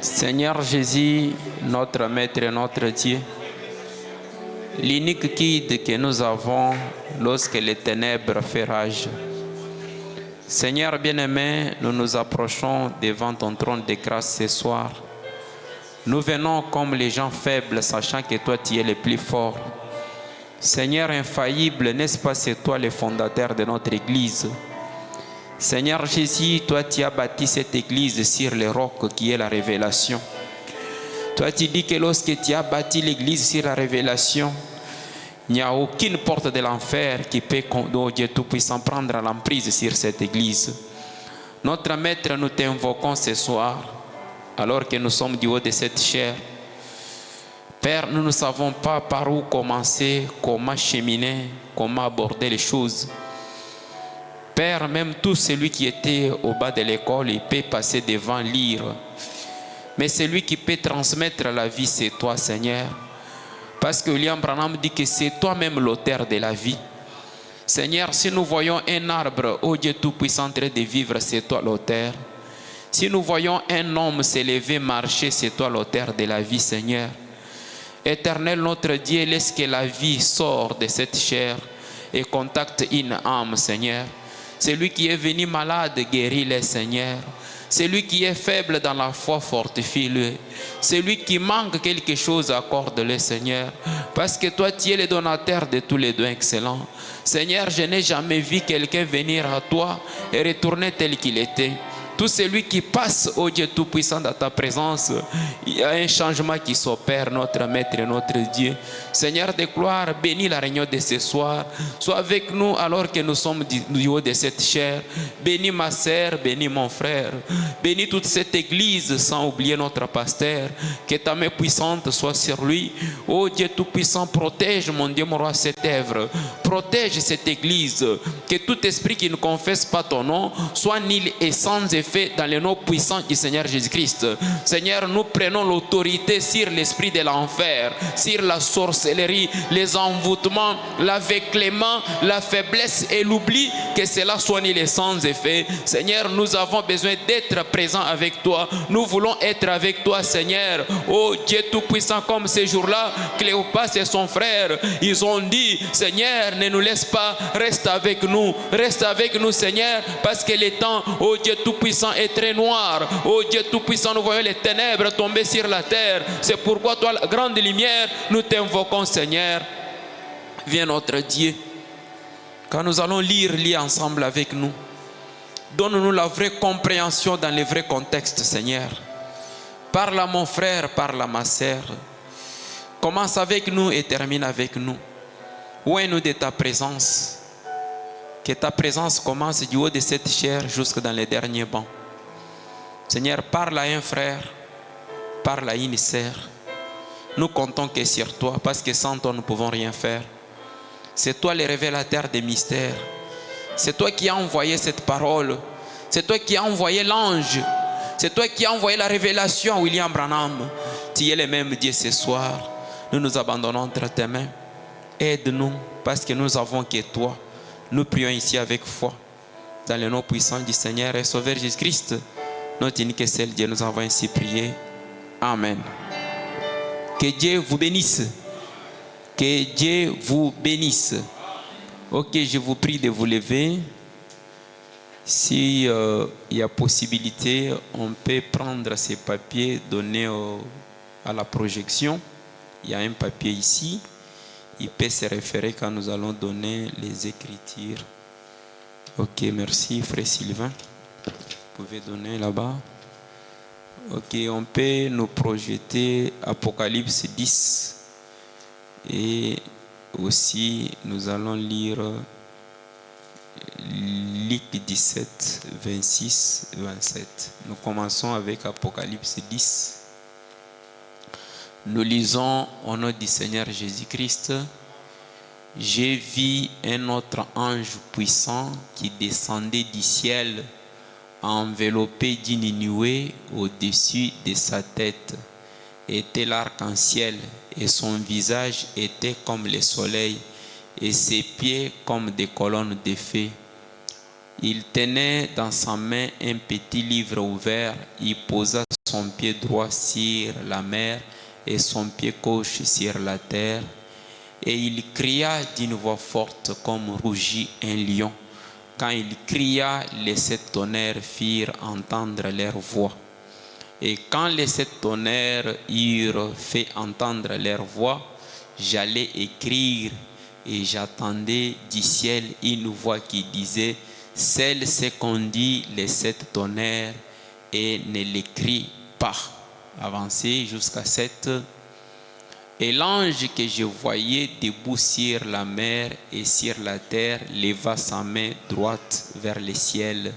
Seigneur Jésus, notre Maître et notre Dieu, l'unique guide que nous avons lorsque les ténèbres font rage. Seigneur bien-aimé, nous nous approchons devant ton trône de grâce ce soir. Nous venons comme les gens faibles, sachant que toi tu es le plus fort. Seigneur infaillible, n'est-ce pas c'est toi le fondateur de notre Église? Seigneur Jésus, toi tu as bâti cette Église sur le roc qui est la révélation. Toi tu dis que lorsque tu as bâti l'Église sur la révélation, il n'y a aucune porte de l'enfer qui peut, oh Dieu Tout-Puissant, prendre l'emprise sur cette Église. Notre Maître, nous t'invoquons ce soir, alors que nous sommes du haut de cette chair. Père, nous ne savons pas par où commencer, comment cheminer, comment aborder les choses. Père, même tout celui qui était au bas de l'école, il peut passer devant, lire. Mais celui qui peut transmettre la vie, c'est toi, Seigneur. Parce que William Branham dit que c'est toi-même l'auteur de la vie. Seigneur, si nous voyons un arbre, oh Dieu Tout-Puissant, en train de vivre, c'est toi l'auteur. Si nous voyons un homme s'élever, marcher, c'est toi l'auteur de la vie, Seigneur. Éternel notre Dieu, laisse que la vie sorte de cette chair et contacte une âme, Seigneur. Celui qui est venu malade, guéris-le, Seigneur. Celui qui est faible dans la foi, fortifie-le. Celui qui manque quelque chose, accorde-le, Seigneur. Parce que toi, tu es le donateur de tous les dons excellents. Seigneur, je n'ai jamais vu quelqu'un venir à toi et retourner tel qu'il était. Tout celui qui passe, oh Dieu Tout-Puissant, dans ta présence, il y a un changement qui s'opère, notre Maître et notre Dieu. Seigneur de gloire, bénis la réunion de ce soir. Sois avec nous alors que nous sommes du haut de cette chair. Bénis ma sœur, bénis mon frère. Bénis toute cette église sans oublier notre pasteur. Que ta main puissante soit sur lui. Oh Dieu Tout-Puissant, protège, mon Dieu, mon roi, cette œuvre. Protège cette église. Que tout esprit qui ne confesse pas ton nom soit nul et sans effet dans le nom puissant du Seigneur Jésus-Christ. Seigneur, nous prenons l'autorité sur l'esprit de l'enfer, sur la sorcellerie, les envoûtements, l'aveuglement, la faiblesse et l'oubli, que cela soit nul et sans effet. Seigneur, nous avons besoin d'être présents avec toi. Nous voulons être avec toi, Seigneur. Oh Dieu Tout-Puissant, comme ces jours-là, Cléopas et son frère, ils ont dit, Seigneur, ne nous laisse pas, reste avec nous, Seigneur, parce que le temps, oh Dieu Tout-Puissant, est très noir. Oh Dieu Tout-Puissant, nous voyons les ténèbres tomber sur la terre. C'est pourquoi toi, la grande lumière, nous t'invoquons, Seigneur. Viens notre Dieu. Quand nous allons lire ensemble avec nous, donne-nous la vraie compréhension dans les vrais contextes, Seigneur. Parle à mon frère, parle à ma sœur. Commence avec nous et termine avec nous. Où est-nous de ta présence? Que ta présence commence du haut de cette chair jusque dans les derniers bancs. Seigneur, parle à un frère, parle à une sœur. Nous comptons que sur toi, parce que sans toi nous ne pouvons rien faire. C'est toi le révélateur des mystères. C'est toi qui as envoyé cette parole. C'est toi qui as envoyé l'ange. C'est toi qui as envoyé la révélation à William Branham. Tu es le même Dieu ce soir. Nous nous abandonnons entre tes mains. Aide-nous, parce que nous avons que toi. Nous prions ici avec foi, dans le nom puissant du Seigneur et Sauveur Jésus-Christ, notre unique et seul Dieu, nous avons ainsi prié. Amen. Que Dieu vous bénisse. Que Dieu vous bénisse. Ok, je vous prie de vous lever. Si il y a possibilité, on peut prendre ces papiers, donner à la projection. Il y a un papier ici. Il peut se référer quand nous allons donner les écritures. Ok, merci, frère Sylvain. Vous pouvez donner là-bas. Ok, on peut nous projeter Apocalypse 10. Et aussi, nous allons lire Luc 17, 26, 27. Nous commençons avec Apocalypse 10. Nous lisons au nom du Seigneur Jésus-Christ. J'ai vu un autre ange puissant qui descendait du ciel, enveloppé d'une nuée au-dessus de sa tête. Était l'arc-en-ciel, et son visage était comme le soleil, et ses pieds comme des colonnes de feu. Il tenait dans sa main un petit livre ouvert. Il posa son pied droit sur la mer et son pied gauche sur la terre. Et il cria d'une voix forte comme rugit un lion. Quand il cria, les 7 tonnerres firent entendre leur voix. Et quand les 7 tonnerres eurent fait entendre leur voix, j'allais écrire et j'attendais du ciel une voix qui disait: celle c'est qu'on dit les 7 tonnerres et ne l'écrit pas. Avancez jusqu'à 7. Et l'ange que je voyais debout sur la mer et sur la terre leva sa main droite vers le ciel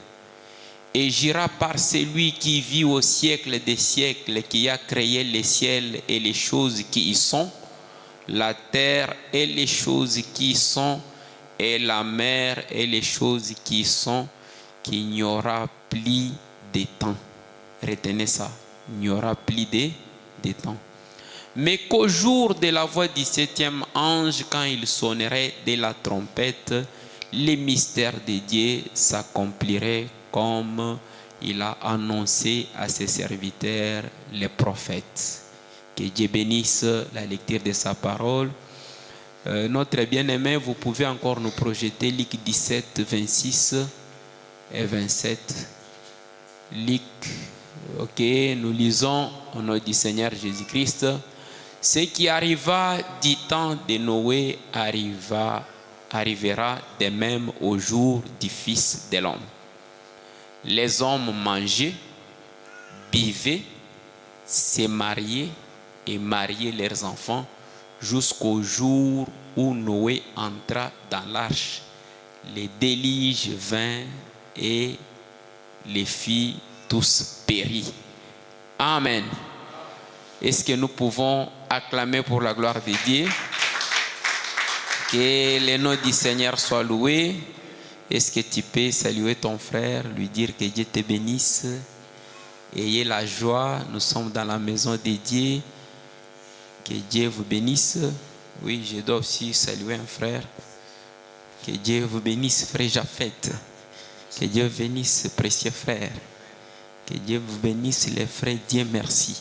et jura par celui qui vit au siècle des siècles, qui a créé les ciels et les choses qui y sont, la terre et les choses qui y sont, et la mer et les choses qui y sont, qu'il n'y aura plus de temps. Retenez ça, il n'y aura plus de temps. Mais qu'au jour de la voix du 7e ange, quand il sonnerait de la trompette, les mystères de Dieu s'accompliraient comme il a annoncé à ses serviteurs, les prophètes. Que Dieu bénisse la lecture de sa parole. Notre bien-aimé, vous pouvez encore nous projeter Luc 17, 26 et 27. Luc, ok, nous lisons au nom du Seigneur Jésus-Christ. Ce qui arriva du temps de Noé arrivera de même au jour du Fils de l'homme. Les hommes mangeaient, buvaient, se mariaient et mariaient leurs enfants jusqu'au jour où Noé entra dans l'arche. Les déluges vinrent et les fit tous périr. Amen. Est-ce que nous pouvons acclamer pour la gloire de Dieu? Que le nom du Seigneur soit loué. Est-ce que tu peux saluer ton frère, lui dire que Dieu te bénisse? Ayez la joie, nous sommes dans la maison de Dieu. Que Dieu vous bénisse. Oui, je dois aussi saluer un frère. Que Dieu vous bénisse, frère Japhet. Que Dieu bénisse, précieux frère. Que Dieu vous bénisse, les frères. Dieu merci.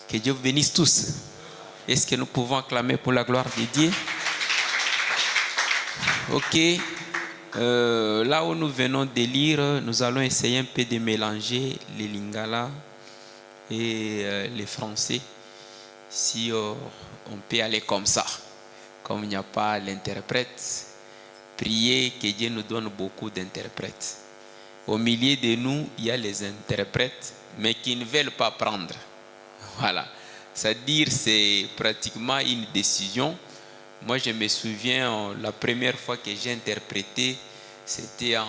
Que Dieu vous bénisse tous. Est-ce que nous pouvons acclamer pour la gloire de Dieu? Ok. Là où nous venons de lire, nous allons essayer un peu de mélanger les lingala et les français. Si on peut aller comme ça, comme il n'y a pas l'interprète, priez que Dieu nous donne beaucoup d'interprètes. Au milieu de nous, il y a les interprètes, mais qui ne veulent pas prendre. Voilà. C'est-à-dire, c'est pratiquement une décision. Moi, je me souviens, la première fois que j'ai interprété, c'était en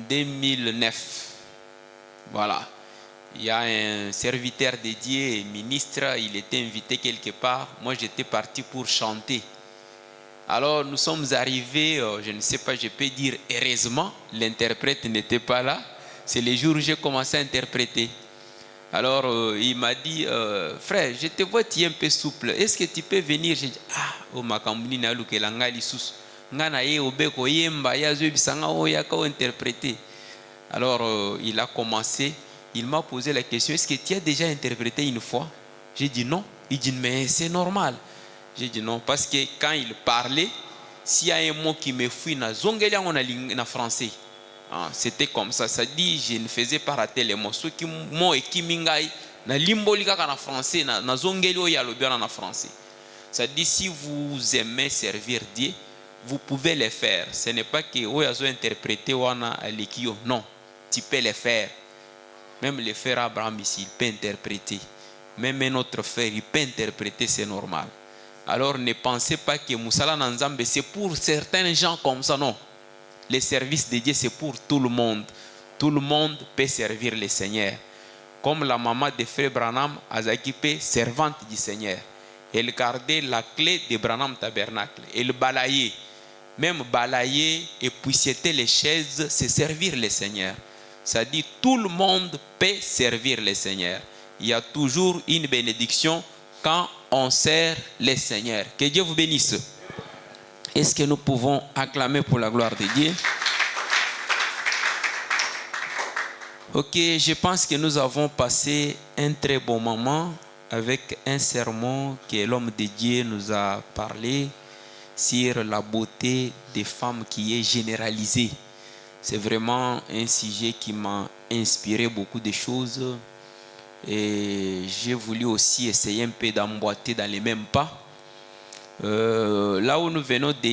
2009. Voilà. Il y a un serviteur de Dieu, ministre, il était invité quelque part. Moi, j'étais parti pour chanter. Alors, nous sommes arrivés, je ne sais pas, je peux dire heureusement, l'interprète n'était pas là. C'est le jour où j'ai commencé à interpréter. Alors, il m'a dit, frère, je te vois, tu es un peu souple. Est-ce que tu peux venir? J'ai dit, oh, ma kambuni na luke la ngali sus. Ngana ye obeko yemba ya zo bisanga o ya ka interpréter. Alors, il a commencé. Il m'a posé la question, est-ce que tu as déjà interprété une fois? J'ai dit non. Il dit, mais c'est normal. J'ai dit non, parce que quand il parlait, s'il y a un mot qui me fuit, na français. C'était comme ça. Ça dit, je ne faisais pas rater les mots. Ceux qui m'ont écrit, na limbolika en français, na zongeli ya lobiana na français. Ça dit, si vous aimez servir Dieu, vous pouvez le faire. Ce n'est pas que oyazo interpréter wana alikio. Non, tu peux le faire. Même le frère Abraham ici, il peut interpréter. Même un autre frère, il peut interpréter, c'est normal. Alors ne pensez pas que Moussala Nanzambe, c'est pour certains gens comme ça, non. Le service de Dieu, c'est pour tout le monde. Tout le monde peut servir le Seigneur. Comme la maman de frère Branham, Azakipé, servante du Seigneur. Elle gardait la clé de Branham Tabernacle. Elle balayait. Même balayer et poussiéter les chaises, c'est servir le Seigneur. Ça dit, tout le monde peut servir le Seigneur. Il y a toujours une bénédiction quand on sert le Seigneur. Que Dieu vous bénisse. Est-ce que nous pouvons acclamer pour la gloire de Dieu? Ok, je pense que nous avons passé un très bon moment avec un sermon que l'homme de Dieu nous a parlé sur la beauté des femmes qui est généralisée. C'est vraiment un sujet qui m'a inspiré beaucoup de choses et j'ai voulu aussi essayer un peu d'emboîter dans les mêmes pas. Là où nous venons de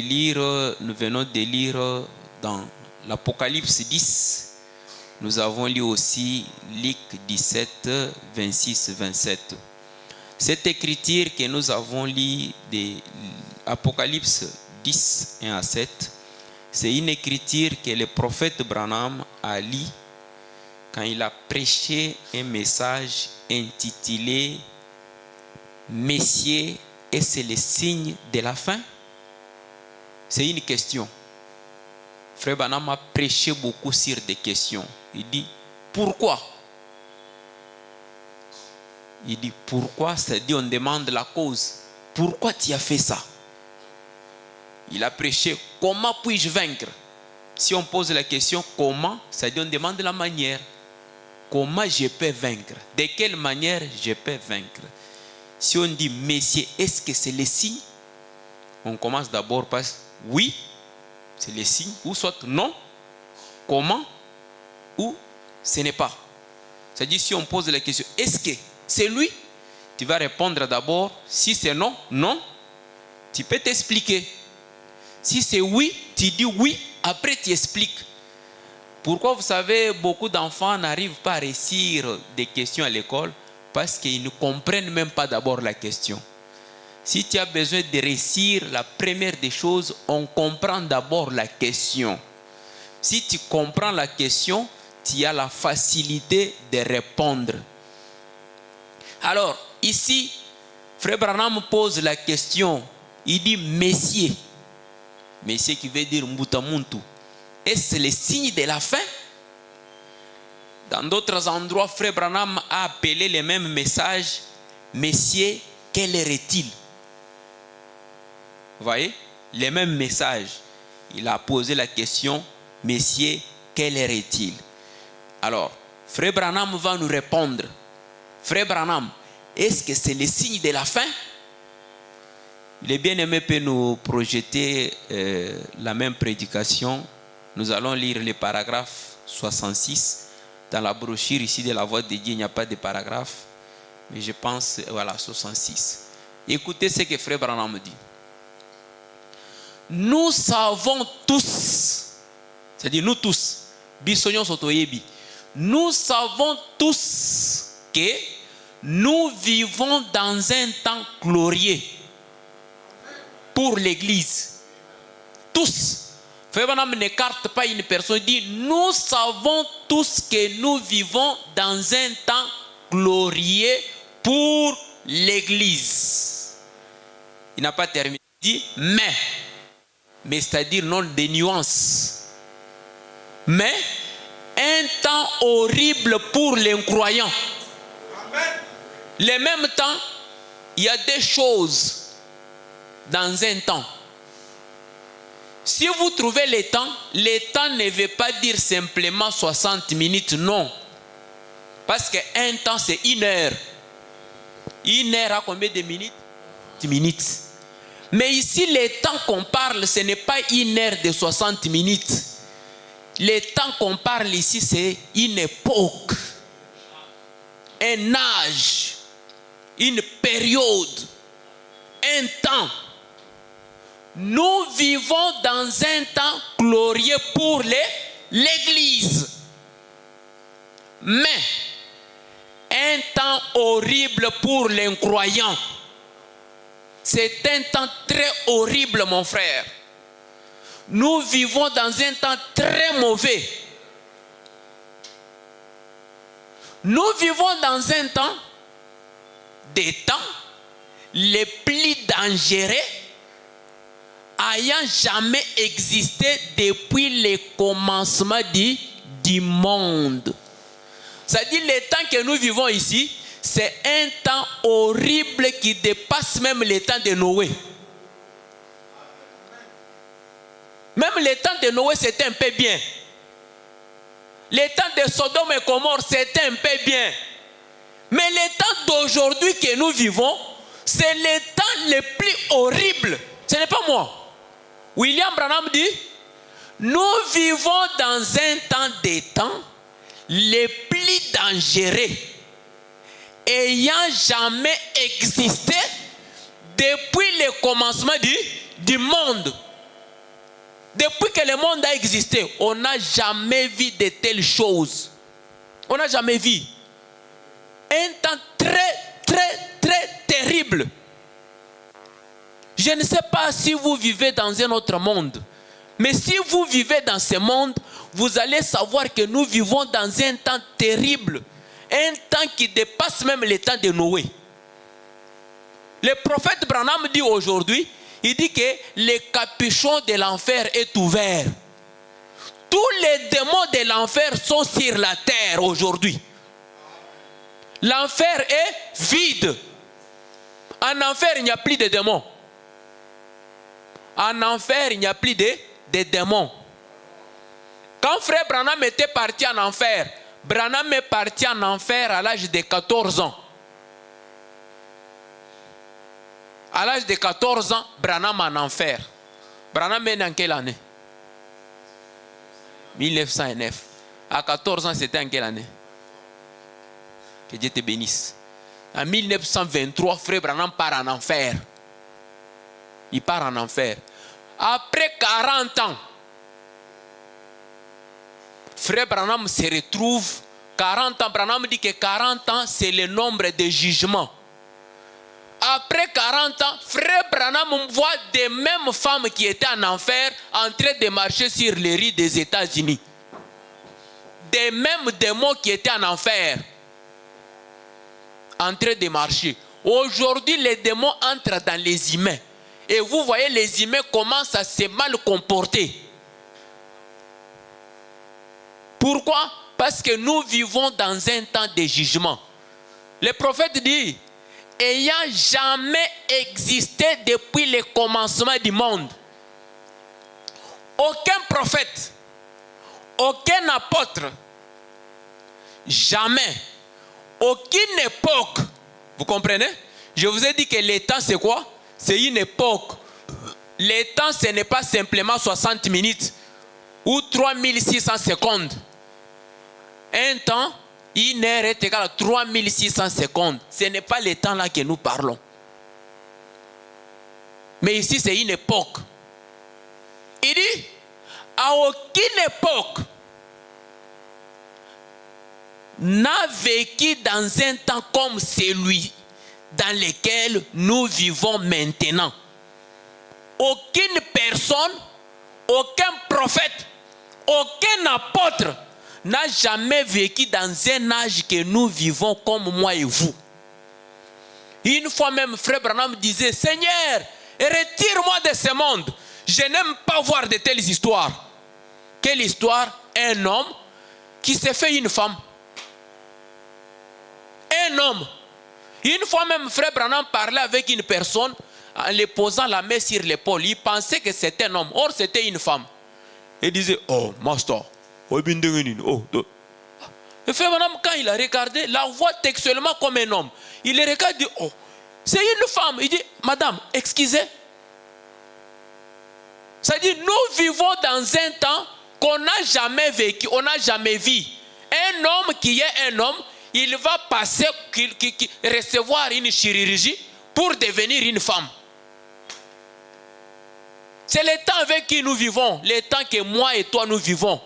lire dans l'Apocalypse 10, nous avons lu aussi Luc 17, 26, 27. Cette écriture que nous avons lue de Apocalypse 10, 1 à 7, c'est une écriture que le prophète Branham a lue quand il a prêché un message intitulé « Messieurs, est-ce le signe de la fin ?» C'est une question. Frère Branham a prêché beaucoup sur des questions. Il dit « Pourquoi ?» Il dit « Pourquoi ?» C'est-à-dire on demande la cause. « Pourquoi tu as fait ça ?» Il a prêché « Comment puis-je vaincre ?» Si on pose la question « Comment ?» c'est-à-dire on demande la manière. Comment je peux vaincre? De quelle manière je peux vaincre? Si on dit « Messieurs, est-ce que c'est le signe ?» On commence d'abord par « Oui ». C'est le signe, ou soit non, comment, ou ce n'est pas. C'est-à-dire, si on pose la question, est-ce que c'est lui? Tu vas répondre d'abord, si c'est non, non, tu peux t'expliquer. Si c'est oui, tu dis oui, après tu expliques. Pourquoi vous savez, beaucoup d'enfants n'arrivent pas à réussir des questions à l'école? Parce qu'ils ne comprennent même pas d'abord la question. Si tu as besoin de réussir, la première des choses, on comprend d'abord la question. Si tu comprends la question, tu as la facilité de répondre. Alors, ici, Frère Branham pose la question. Il dit « Messieurs ». Messieurs qui veut dire « Mbutamuntu ». Est-ce le signe de la fin? Dans d'autres endroits, Frère Branham a appelé le même message « Messieurs, quelle heure est-il » Vous voyez, le même message. Il a posé la question, Messieurs, quelle heure est-il? Alors, Frère Branham va nous répondre. Frère Branham, est-ce que c'est le signe de la fin? Les bien-aimés peuvent nous projeter la même prédication. Nous allons lire le paragraphe 66. Dans la brochure ici de la Voix de Dieu, il n'y a pas de paragraphe. Mais je pense, voilà, 66. Écoutez ce que Frère Branham dit. Nous savons tous, c'est-à-dire nous tous, nous savons tous que nous vivons dans un temps glorieux pour l'Église. Tous. Frère Branham n'écarte pas une personne, il dit nous savons tous que nous vivons dans un temps glorieux pour l'Église. Il n'a pas terminé. Il dit mais c'est-à-dire non des nuances. Mais un temps horrible pour les croyants. Le même temps, il y a des choses dans un temps. Si vous trouvez le temps ne veut pas dire simplement 60 minutes, non. Parce qu'un temps, c'est une heure. Une heure a combien de minutes? 10 minutes. Mais ici, le temps qu'on parle, ce n'est pas une heure de 60 minutes. Le temps qu'on parle ici, c'est une époque, un âge, une période, un temps. Nous vivons dans un temps glorieux pour l'Église. Mais un temps horrible pour les croyants. C'est un temps très horrible, mon frère. Nous vivons dans un temps très mauvais. Nous vivons dans un temps, des temps les plus dangereux ayant jamais existé depuis le commencement du monde. C'est-à-dire le temps que nous vivons ici, c'est un temps horrible qui dépasse même le temps de Noé. Même le temps de Noé, c'était un peu bien. les temps de Sodome et Gomorrhe, c'était un peu bien. Mais les temps d'aujourd'hui que nous vivons, c'est les temps les plus horribles. Ce n'est pas moi. William Branham dit, nous vivons dans un temps des temps les plus dangereux ayant jamais existé depuis le commencement du monde. Depuis que le monde a existé, on n'a jamais vu de telles choses. On n'a jamais vu. Un temps très terrible. Je ne sais pas si vous vivez dans un autre monde. Mais si vous vivez dans ce monde, vous allez savoir que nous vivons dans un temps terrible. Un temps qui dépasse même le temps de Noé. Le prophète Branham dit aujourd'hui, il dit que le capuchon de l'enfer est ouvert. Tous les démons de l'enfer sont sur la terre aujourd'hui. L'enfer est vide. En enfer, il n'y a plus de démons. En enfer, il n'y a plus de démons. Quand frère Branham était parti en enfer, Branham est parti en enfer à l'âge de 14 ans. À l'âge de 14 ans, Branham en enfer. Branham est né en quelle année? 1909. À 14 ans, c'était en quelle année? Que Dieu te bénisse. En 1923, frère Branham part en enfer. Il part en enfer. Après 40 ans, frère Branham se retrouve. 40 ans, Branham dit que 40 ans, c'est le nombre de jugements. Après 40 ans, frère Branham voit des mêmes femmes qui étaient en enfer en train de marcher sur les rues des États-Unis. Des mêmes démons qui étaient en enfer en train de marcher. Aujourd'hui, les démons entrent dans les humains. Et vous voyez, les humains commencent à se mal comporter. Pourquoi? Parce que nous vivons dans un temps de jugement. Le prophète dit, ayant jamais existé depuis le commencement du monde, aucun prophète, aucun apôtre, jamais, aucune époque, vous comprenez? Je vous ai dit que le temps c'est quoi? C'est une époque. Le temps ce n'est pas simplement 60 minutes ou 3600 secondes. Un temps, une heure est égale à 3600 secondes. Ce n'est pas le temps là que nous parlons. Mais ici, c'est une époque. Il dit, à aucune époque n'a vécu dans un temps comme celui dans lequel nous vivons maintenant. Aucune personne, aucun prophète, aucun apôtre n'a jamais vécu dans un âge que nous vivons comme moi et vous. Une fois même, frère Branham disait, Seigneur, retire-moi de ce monde. Je n'aime pas voir de telles histoires. Quelle histoire? Un homme qui s'est fait une femme. Un homme. Une fois même, frère Branham parlait avec une personne en lui posant la main sur l'épaule. Il pensait que c'était un homme. Or, c'était une femme. Il disait, oh, master. Et frère Branham, quand il a regardé, la voit textuellement comme un homme. Il le regarde et dit, oh, c'est une femme. Il dit, madame, excusez. Ça dit, nous vivons dans un temps qu'on n'a jamais vécu, on n'a jamais vu. Un homme qui est un homme, il va passer, recevoir une chirurgie pour devenir une femme. C'est le temps avec qui nous vivons, le temps que moi et toi nous vivons.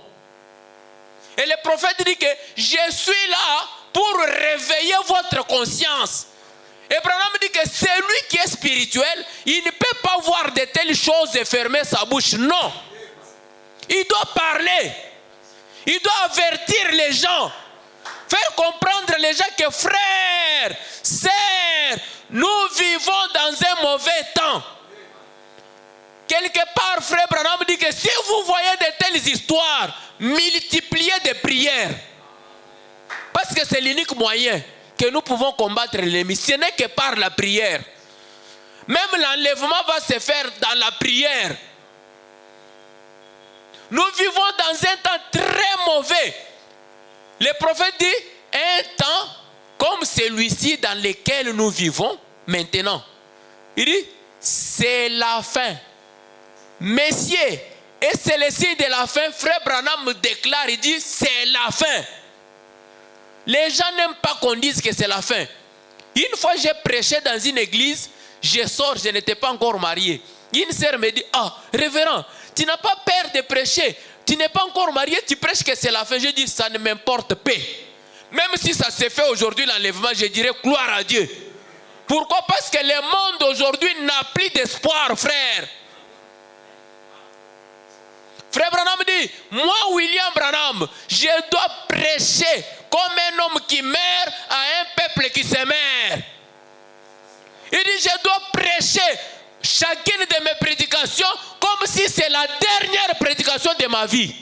Et le prophète dit que je suis là pour réveiller votre conscience. Et Branham dit que celui qui est spirituel, il ne peut pas voir de telles choses et fermer sa bouche. Non. Il doit parler. Il doit avertir les gens. Faire comprendre les gens que frères, sœurs, nous vivons dans un mauvais temps. Quelque part, frère Branham dit que si vous voyez de telles histoires, multipliez des prières. Parce que c'est l'unique moyen que nous pouvons combattre l'ennemi. Ce n'est que par la prière. Même l'enlèvement va se faire dans la prière. Nous vivons dans un temps très mauvais. Le prophète dit, un temps comme celui-ci dans lequel nous vivons maintenant. Il dit, c'est la fin. Messieurs, et c'est le signe de la fin. Frère Branham déclare, il dit, c'est la fin. Les gens n'aiment pas qu'on dise que c'est la fin. Une fois, j'ai prêché dans une église, je sors, je n'étais pas encore marié. Une sœur me dit, ah, révérend, tu n'as pas peur de prêcher, tu n'es pas encore marié, tu prêches que c'est la fin. Je dis, ça ne m'importe pas. Même si ça s'est fait aujourd'hui, l'enlèvement, je dirais, gloire à Dieu. Pourquoi? Parce que le monde aujourd'hui n'a plus d'espoir, frère. Frère Branham dit, moi William Branham, je dois prêcher comme un homme qui meurt à un peuple qui se meurt. Il dit, je dois prêcher chacune de mes prédications comme si c'est la dernière prédication de ma vie.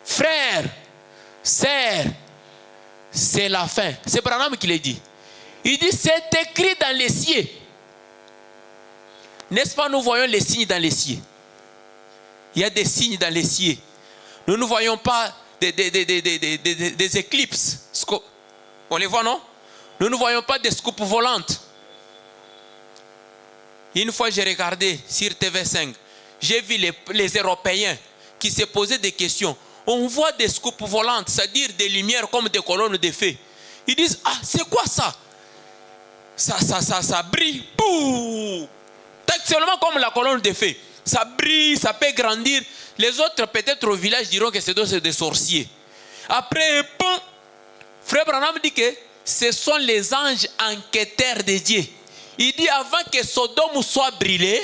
Frère, sœur, c'est la fin. C'est Branham qui l'a dit. Il dit, c'est écrit dans les cieux. N'est-ce pas, nous voyons les signes dans les cieux. Il y a des signes dans les cieux. Nous ne voyons pas des éclipses. On les voit, non? Nous ne voyons pas des scoupes volantes. Une fois, j'ai regardé sur TV5. J'ai vu les Européens qui se posaient des questions. On voit des scoupes volantes, c'est-à-dire des lumières comme des colonnes de feu. Ils disent, ah, c'est quoi ça? Ça brille. Bouh! Seulement comme la colonne de feu. Ça brille, ça peut grandir. Les autres, peut-être au village, diront que c'est des sorciers. Après, bon, Frère Branham dit que ce sont les anges enquêteurs de Dieu. Il dit, avant que Sodome soit brûlé,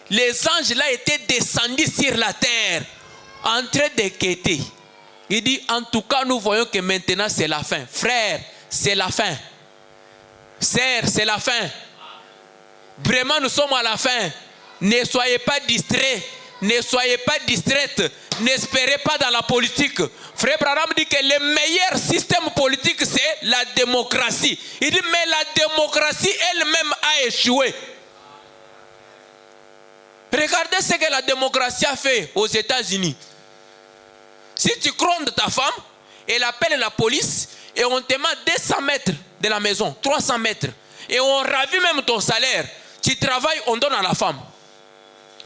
les anges là étaient descendus sur la terre, en train d'enquêter. Il dit, en tout cas, nous voyons que maintenant c'est la fin. Frère, c'est la fin. Sœur, c'est la fin. Vraiment, nous sommes à la fin. Ne soyez pas distraits. Ne soyez pas distraites. N'espérez pas dans la politique. Frère Branham dit que le meilleur système politique, c'est la démocratie. Il dit, mais la démocratie elle-même a échoué. Regardez ce que la démocratie a fait aux États-Unis. Si tu grondes ta femme, elle appelle la police et on te met 200 mètres de la maison, 300 mètres. Et on ravit même ton salaire. Tu travailles, on donne à la femme.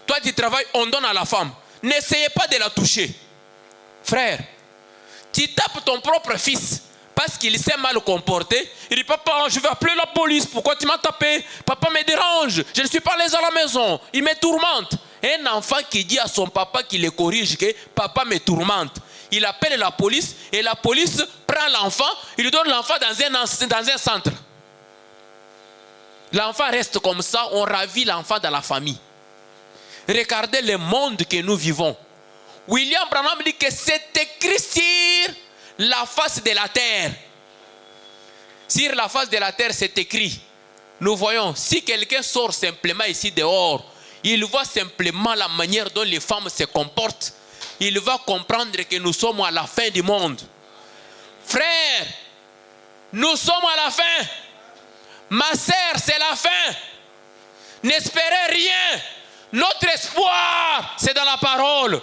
Toi, tu travailles, on donne à la femme. N'essayez pas de la toucher. Frère, tu tapes ton propre fils parce qu'il s'est mal comporté. Il dit, papa, je vais appeler la police. Pourquoi tu m'as tapé? Papa me dérange. Je ne suis pas à l'aise à la maison. Il me tourmente. Un enfant qui dit à son papa qu'il le corrige que papa me tourmente. Il appelle la police et la police prend l'enfant. Il lui donne l'enfant dans un centre. L'enfant reste comme ça. On ravit l'enfant dans la famille. Regardez le monde que nous vivons. William Branham dit que c'est écrit sur la face de la terre. Sur la face de la terre, c'est écrit. Nous voyons, si quelqu'un sort simplement ici dehors, il voit simplement la manière dont les femmes se comportent. Il va comprendre que nous sommes à la fin du monde. Frère, nous sommes à la fin. Ma sœur, c'est la fin. N'espérez rien. Notre espoir, c'est dans la parole.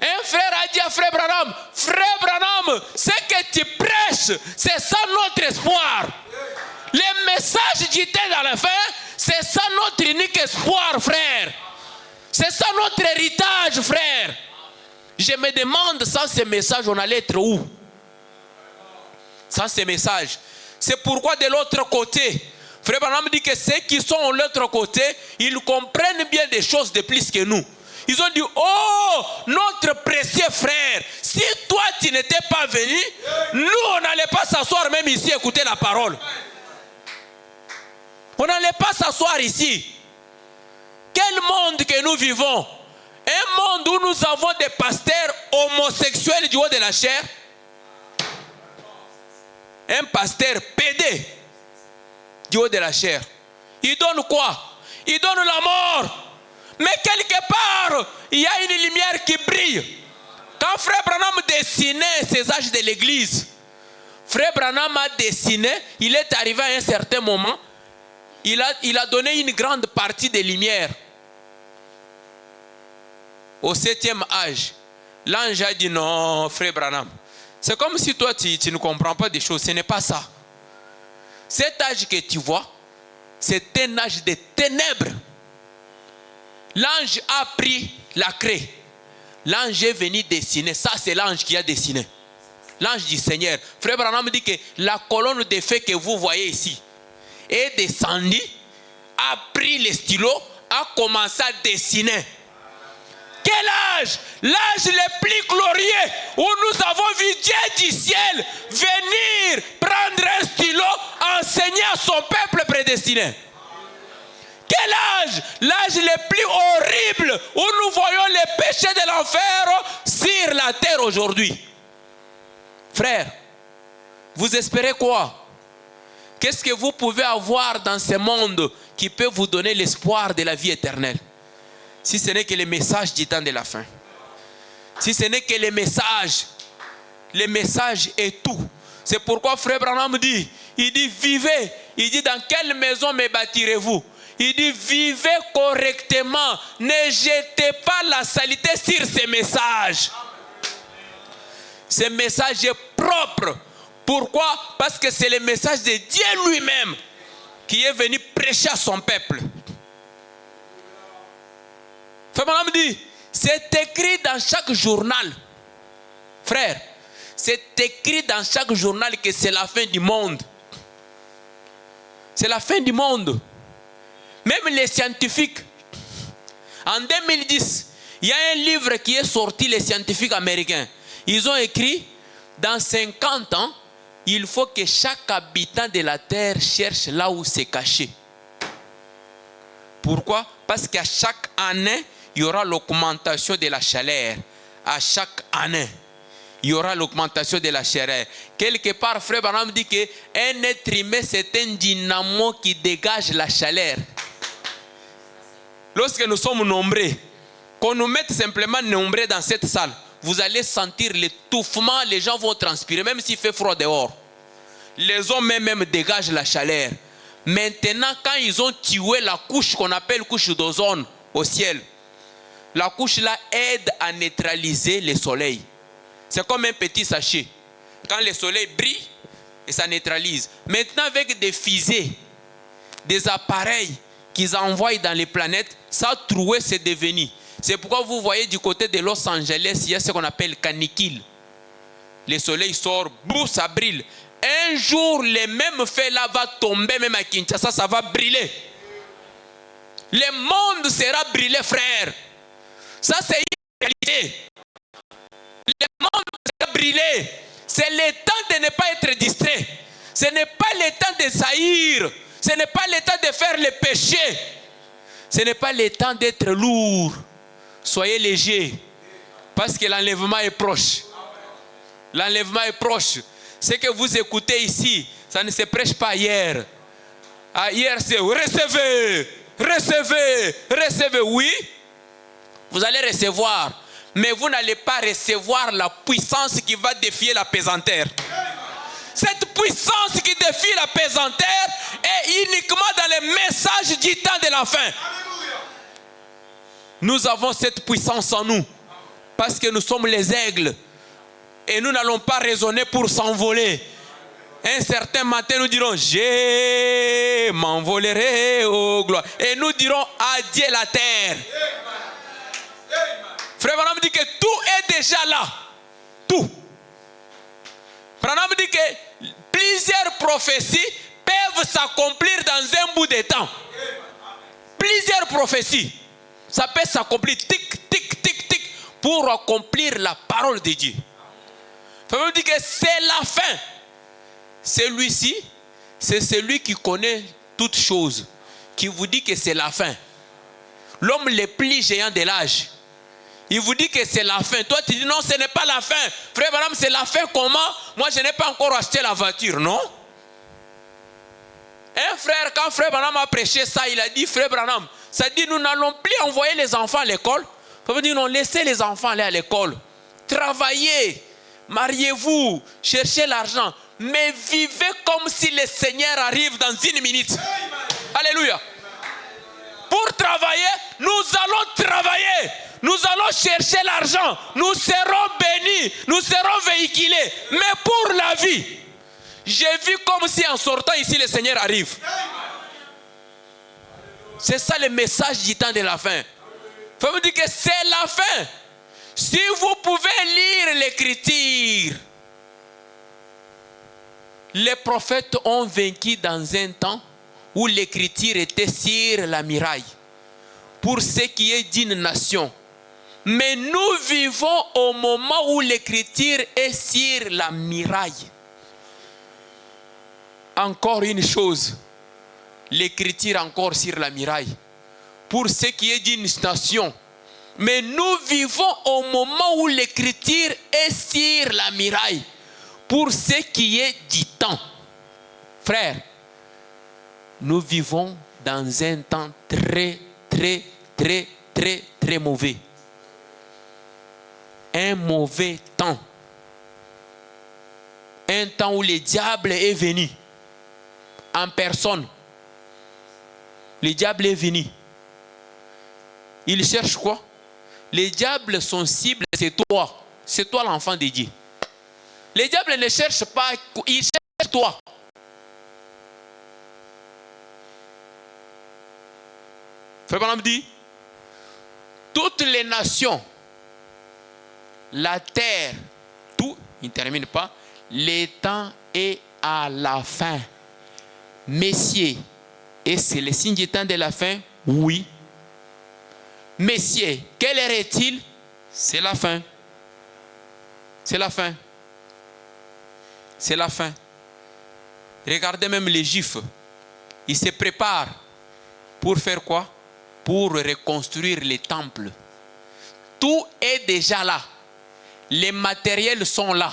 Un frère a dit à Frère Branham, ce que tu prêches, c'est ça notre espoir. Le message jeté dans la fin, c'est ça notre unique espoir, frère. C'est ça notre héritage, frère. Je me demande, sans ce message, on allait être où? Sans ce message. C'est pourquoi de l'autre côté, Frère Branham dit que ceux qui sont de l'autre côté, ils comprennent bien des choses de plus que nous. Ils ont dit, oh, notre précieux frère, si toi tu n'étais pas venu, nous on n'allait pas s'asseoir même ici écouter la parole. On n'allait pas s'asseoir ici. Quel monde que nous vivons? Un monde où nous avons des pasteurs homosexuels du haut de la chair. Un pasteur pédé du haut de la chair. Il donne quoi? Il donne la mort. Mais quelque part, il y a une lumière qui brille. Quand Frère Branham dessinait ces âges de l'église, Frère Branham a dessiné, il est arrivé à un certain moment, il a donné une grande partie des lumières. Au 7e âge, l'ange a dit non, Frère Branham, C'est comme si toi, tu ne comprends pas des choses. Ce n'est pas ça. Cet âge que tu vois, c'est un âge de ténèbres. L'ange a pris la craie. L'ange est venu dessiner. Ça, c'est l'ange qui a dessiné. L'ange du Seigneur. Frère Branham dit que la colonne de feu que vous voyez ici est descendue, a pris les stylos, a commencé à dessiner. Quel âge? L'âge le plus glorieux où nous avons vu Dieu du ciel venir prendre un stylo, enseigner à son peuple prédestiné. Quel âge? L'âge le plus horrible où nous voyons les péchés de l'enfer sur la terre aujourd'hui. Frère, vous espérez quoi? Qu'est-ce que vous pouvez avoir dans ce monde qui peut vous donner l'espoir de la vie éternelle? Si ce n'est que les messages du temps de la fin. Si ce n'est que les messages est tout. C'est pourquoi Frère Branham dit, il dit vivez. Il dit dans quelle maison me bâtirez-vous? Il dit vivez correctement. Ne jetez pas la saleté sur ces messages. Ce message est propre. Pourquoi? Parce que c'est le message de Dieu lui-même qui est venu prêcher à son peuple. Frère Branham dit, c'est écrit dans chaque journal. Frère, c'est écrit dans chaque journal que c'est la fin du monde. C'est la fin du monde. Même les scientifiques. En 2010, il y a un livre qui est sorti, les scientifiques américains. Ils ont écrit, dans 50 ans, il faut que chaque habitant de la terre cherche là où c'est caché. Pourquoi? Parce qu'à chaque année, il y aura l'augmentation de la chaleur. À chaque année, il y aura l'augmentation de la chaleur. Quelque part, Frère Branham dit qu'un être humain, c'est un dynamo qui dégage la chaleur. Lorsque nous sommes nombreux, qu'on nous mette simplement nombreux dans cette salle, vous allez sentir l'étouffement, les gens vont transpirer, même s'il fait froid dehors. Les hommes même dégagent la chaleur. Maintenant, quand ils ont tué la couche qu'on appelle couche d'ozone au ciel, la couche là aide à neutraliser le soleil. C'est comme un petit sachet. Quand le soleil brille, et ça neutralise. Maintenant, avec des fusées, des appareils qu'ils envoient dans les planètes, ça troué, c'est devenu. C'est pourquoi vous voyez du côté de Los Angeles, il y a ce qu'on appelle canicule. Le soleil sort, boum, ça brille. Un jour, le même fait là va tomber, même à Kinshasa, ça va brûler. Le monde sera brûlé, frère. Ça, c'est une réalité. Le monde sera brûlé. C'est le temps de ne pas être distrait. Ce n'est pas le temps de saillir. Ce n'est pas le temps de faire le péché. Ce n'est pas le temps d'être lourd. Soyez léger. Parce que l'enlèvement est proche. L'enlèvement est proche. Ce que vous écoutez ici, ça ne se prêche pas hier. Hier, c'est recevez, recevez, recevez. Oui, vous allez recevoir. Mais vous n'allez pas recevoir la puissance qui va défier la pesanteur. Cette puissance qui défie la pesanteur est uniquement dans les messages du temps de la fin. Nous avons cette puissance en nous. Parce que nous sommes les aigles. Et nous n'allons pas raisonner pour s'envoler. Un certain matin, nous dirons, je m'envolerai aux gloires. Et nous dirons, adieu la terre. Frère Branham dit que tout est déjà là. Tout. Branham dit que plusieurs prophéties peuvent s'accomplir dans un bout de temps. Plusieurs prophéties. Ça peut s'accomplir tic, tic, tic, tic pour accomplir la parole de Dieu. Branham dit que c'est la fin. Celui-ci, c'est celui qui connaît toutes choses, qui vous dit que c'est la fin. L'homme le plus géant de l'âge. Il vous dit que c'est la fin. Toi, tu dis non, ce n'est pas la fin. Frère Branham, c'est la fin comment? Moi, je n'ai pas encore acheté la voiture, non? Un frère, quand Frère Branham a prêché ça, il a dit, Frère Branham, ça dit, nous n'allons plus envoyer les enfants à l'école. Frère dit, non, laissez les enfants aller à l'école. Travaillez, mariez-vous, cherchez l'argent. Mais vivez comme si le Seigneur arrive dans une minute. Alléluia. Pour travailler, nous allons travailler. Nous allons chercher l'argent. Nous serons bénis. Nous serons véhiculés. Mais pour la vie, j'ai vu comme si en sortant ici, le Seigneur arrive. C'est ça le message du temps de la fin. Il faut me dire que c'est la fin. Si vous pouvez lire l'Écriture, les prophètes ont vaincu dans un temps où l'Écriture était sur la muraille. Pour ce qui est d'une nation. Mais nous vivons au moment où l'Écriture est sur la muraille. Encore une chose. L'Écriture encore sur la muraille. Pour ce qui est d'une nation. Mais nous vivons au moment où l'Écriture est sur la muraille. Pour ce qui est du temps. Frères, nous vivons dans un temps très mauvais. Un mauvais temps. Un temps où le diable est venu. En personne. Le diable est venu. Il cherche quoi? Les diables sont cibles, c'est toi. C'est toi l'enfant de Dieu. Les diables ne cherchent pas, ils cherchent toi. Frère Branham dit, toutes les nations, la terre, tout, il ne termine pas, le temps est à la fin. Messieurs, et c'est le signe du temps de la fin? Oui. Messieurs, quelle heure est-il? C'est la fin. C'est la fin. C'est la fin. Regardez même les Juifs. Ils se préparent pour faire quoi? Pour reconstruire les temples. Tout est déjà là. Les matériels sont là.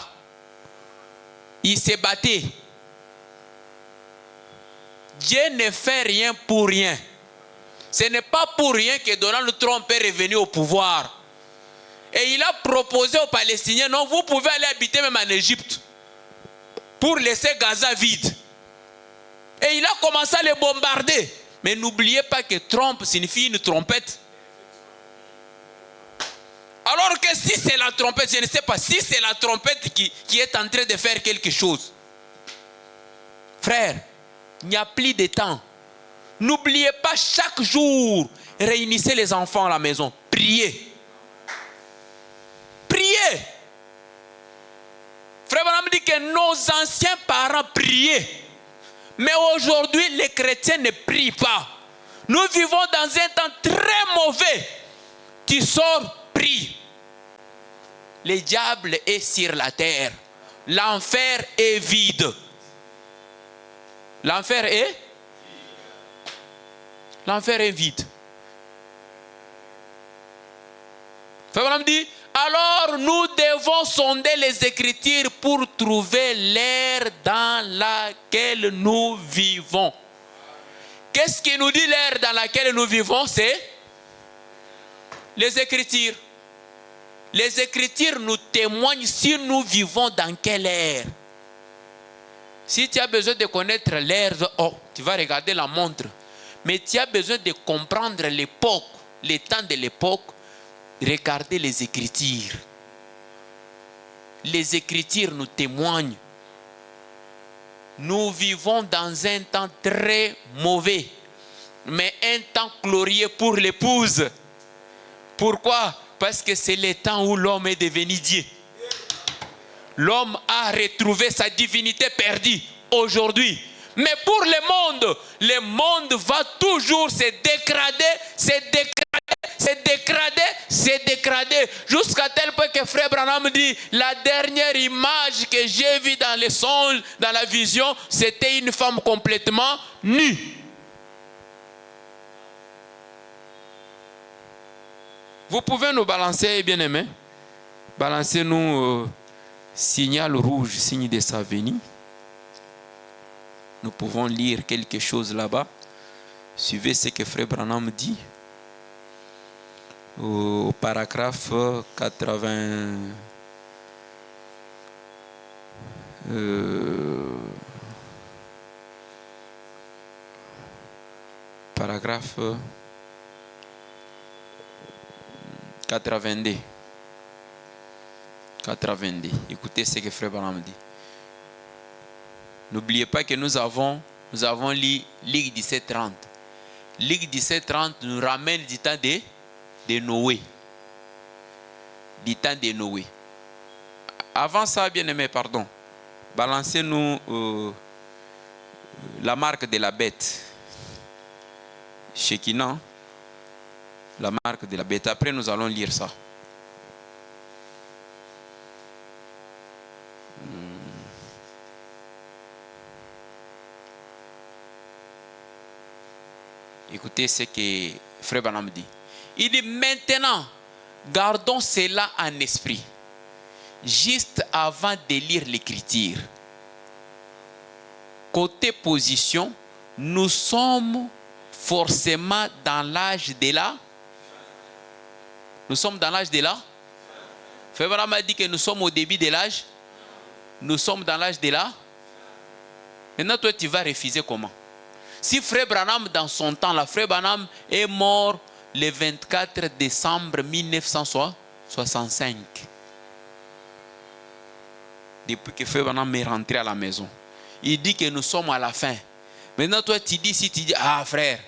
Ils se battaient. Dieu ne fait rien pour rien. Ce n'est pas pour rien que Donald Trump est revenu au pouvoir. Et il a proposé aux Palestiniens, non, vous pouvez aller habiter même en Égypte pour laisser Gaza vide. Et il a commencé à les bombarder. Mais n'oubliez pas que Trump signifie une trompette. Alors que si c'est la trompette, je ne sais pas, si c'est la trompette qui est en train de faire quelque chose. Frère, il n'y a plus de temps. N'oubliez pas chaque jour, réunissez les enfants à la maison. Priez. Priez. Frère Branham dit que nos anciens parents priaient. Mais aujourd'hui, les chrétiens ne prient pas. Nous vivons dans un temps très mauvais. Tu sors, prie. Le diable est sur la terre. L'enfer est vide. L'enfer est? L'enfer est vide. Frère Branham dit, alors nous devons sonder les Écritures pour trouver l'ère dans laquelle nous vivons. Qu'est-ce qui nous dit l'ère dans laquelle nous vivons? C'est les Écritures. Les Écritures nous témoignent si nous vivons dans quelle ère. Si tu as besoin de connaître l'ère, oh, tu vas regarder la montre. Mais tu as besoin de comprendre l'époque, les temps de l'époque. Regardez les Écritures. Les Écritures nous témoignent. Nous vivons dans un temps très mauvais, mais un temps glorieux pour l'épouse. Pourquoi? Parce que c'est le temps où l'homme est devenu Dieu. L'homme a retrouvé sa divinité perdue aujourd'hui. Mais pour le monde va toujours se dégrader, jusqu'à tel point que Frère Branham dit, la dernière image que j'ai vue dans les songes, dans la vision, c'était une femme complètement nue. Vous pouvez nous balancer, bien-aimés, balancez-nous signal rouge, signe de sa venue. Nous pouvons lire quelque chose là-bas. Suivez ce que Frère Branham dit au paragraphe 80. Paragraphe 82. 82. Écoutez ce que Frère Branham dit. N'oubliez pas que nous avons lu Ligue 1730. Ligue 1730 nous ramène du temps de Noé. Du temps de Noé. Avant ça, bien aimé, pardon. Balancez-nous la marque de la bête. Shekinah. La marque de la bête. Après, nous allons lire ça. Écoutez ce que Frère Branham dit. Il dit maintenant, gardons cela en esprit, juste avant de lire l'écriture. Côté position, nous sommes forcément dans l'âge de la. Nous sommes dans l'âge de la. Frère Branham a dit que nous sommes au début de l'âge. Nous sommes dans l'âge de la. Maintenant, toi, tu vas refuser comment? Si Frère Branham, dans son temps, la Frère Branham est mort le 24 décembre 1965. Depuis que Frère Branham est rentré à la maison. Il dit que nous sommes à la fin. Maintenant, toi, tu dis, si tu dis, ah frère,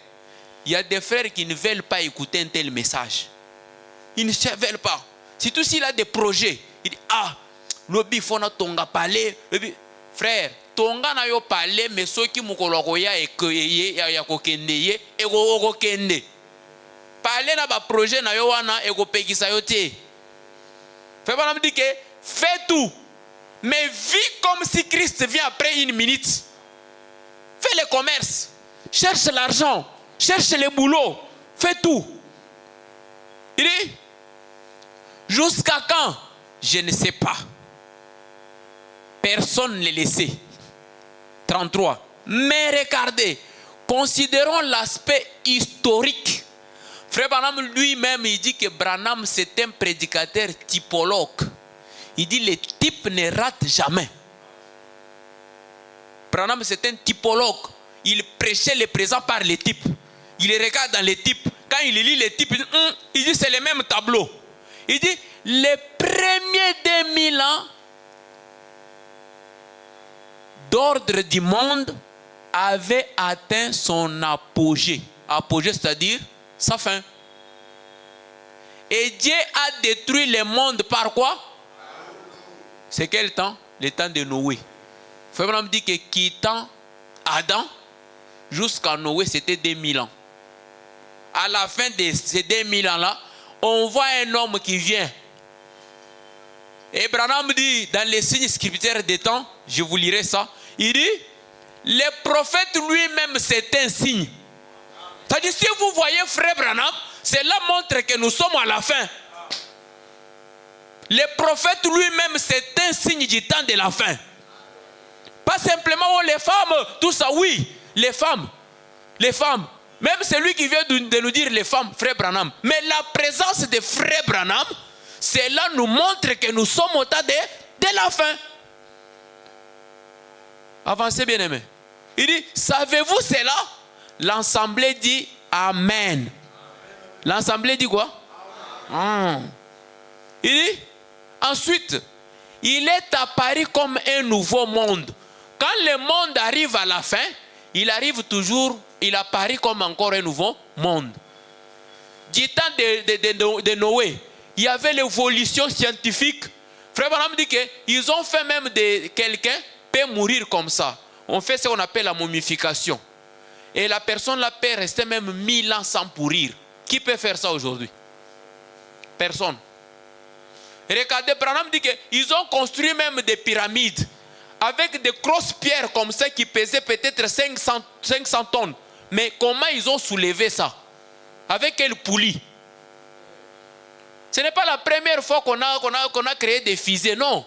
il y a des frères qui ne veulent pas écouter un tel message. Ils ne veulent pas. Surtout s'il a des projets. Il dit, ah, l'obi fona tonga parler. Frère, tonga na yo parler, mais ceux qui moukoloko ya ya kokende ye, ego kende. Parler na ba projet na yo wana, ego pekisa yo te. Frère Branham dit que, fais tout. Mais vis comme si Christ vient après une minute. Fais le commerce. Cherche l'argent. Cherche le boulot. Fais tout. Il dit, jusqu'à quand? Je ne sais pas. Personne ne le laissait. 33. Mais regardez, considérons l'aspect historique. Frère Branham lui-même, il dit que Branham c'est un prédicateur typologue. Il dit les types ne ratent jamais. Branham c'est un typologue. Il prêchait le présent par les types. Il les regarde dans les types. Quand il lit les types, il dit c'est le même tableau. Il dit les premiers 2000 ans d'ordre du monde avaient atteint son apogée. Apogée, c'est-à-dire sa fin. Et Dieu a détruit le monde par quoi? C'est quel temps? Le temps de Noé. Frère Branham dit que quittant Adam jusqu'à Noé, c'était 2000 ans. À la fin de ces 2000 ans-là, on voit un homme qui vient. Et Branham dit, dans les signes scripturaires des temps, je vous lirai ça, il dit, le prophète lui-même, c'est un signe. C'est-à-dire, si vous voyez Frère Branham, cela montre que nous sommes à la fin. Le prophète lui-même, c'est un signe du temps de la fin. Pas simplement les femmes, tout ça, oui, les femmes. Même celui qui vient de nous dire les femmes, Frère Branham. Mais la présence de Frère Branham, cela nous montre que nous sommes au temps de la fin. Avancez bien aimé. Il dit, savez-vous cela? L'assemblée dit Amen. L'assemblée dit quoi? Il dit, ensuite, il est apparu comme un nouveau monde. Quand le monde arrive à la fin, il arrive toujours, il apparaît comme encore un nouveau monde. Du temps de Noé, il y avait l'évolution scientifique. Frère Branham dit qu'ils ont fait même de quelqu'un peut mourir comme ça. On fait ce qu'on appelle la momification. Et la personne là peut rester même 1000 ans sans pourrir. Qui peut faire ça aujourd'hui? Personne. Regardez, Branham dit qu'ils ont construit même des pyramides avec des grosses pierres comme ça qui pesaient peut-être 500 tonnes. Mais comment ils ont soulevé ça? Avec quelle poulie? Ce n'est pas la première fois qu'on a créé des fusées, non.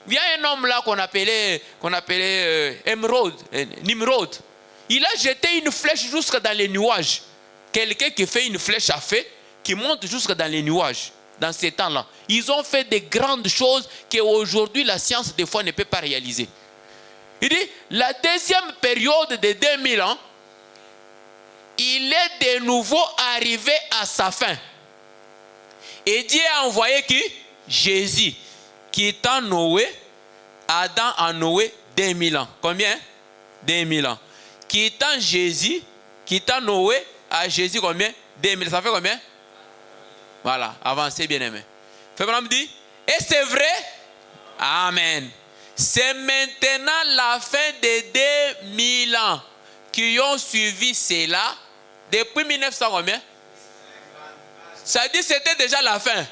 Il y a un homme là qu'on appelait Nimrod. Il a jeté une flèche jusque dans les nuages. Quelqu'un qui fait une flèche à feu, qui monte jusque dans les nuages. Dans ces temps-là, ils ont fait de grandes choses qu'aujourd'hui la science des fois ne peut pas réaliser. Il dit, la deuxième période de 2000 ans, il est de nouveau arrivé à sa fin. Et Dieu a envoyé qui? Jésus. Quittant Noé, Adam a Noé 2000 ans. Combien? 2000 ans. Quittant Jésus, quittant Noé, à Jésus combien? 2000. Ça fait combien? Voilà, avancez bien aimé. Frère dit, et c'est vrai? Amen. C'est maintenant la fin des 2000 ans qui ont suivi cela. Depuis 1900 combien? Ça dit c'était déjà la fin.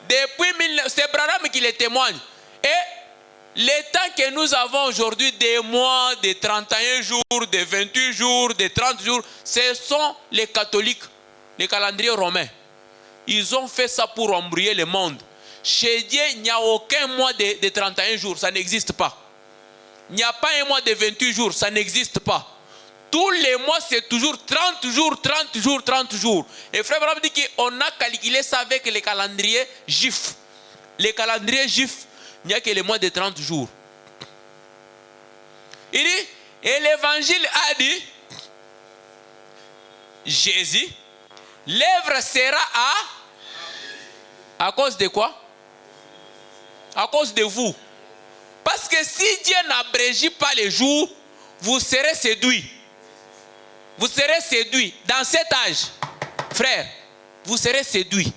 Depuis 1900, c'est Branham qui le témoigne. Et les temps que nous avons aujourd'hui, des mois, de 31 jours, de 28 jours, de 30 jours, ce sont les catholiques, les calendriers romains. Ils ont fait ça pour embrouiller le monde. Chez Dieu, il n'y a aucun mois de 31 jours, ça n'existe pas. Il n'y a pas un mois de 28 jours, ça n'existe pas. Tous les mois, c'est toujours 30 jours, 30 jours, 30 jours. Et Frère Branham dit qu'on a calculé ça avec les calendriers juifs. Les calendriers juifs, il n'y a que les mois de 30 jours. Il dit, et l'évangile a dit, Jésus, l'œuvre sera à cause de quoi? À cause de vous. Parce que si Dieu n'abrégit pas les jours, vous serez séduits. Vous serez séduits. Dans cet âge, frère, vous serez séduits.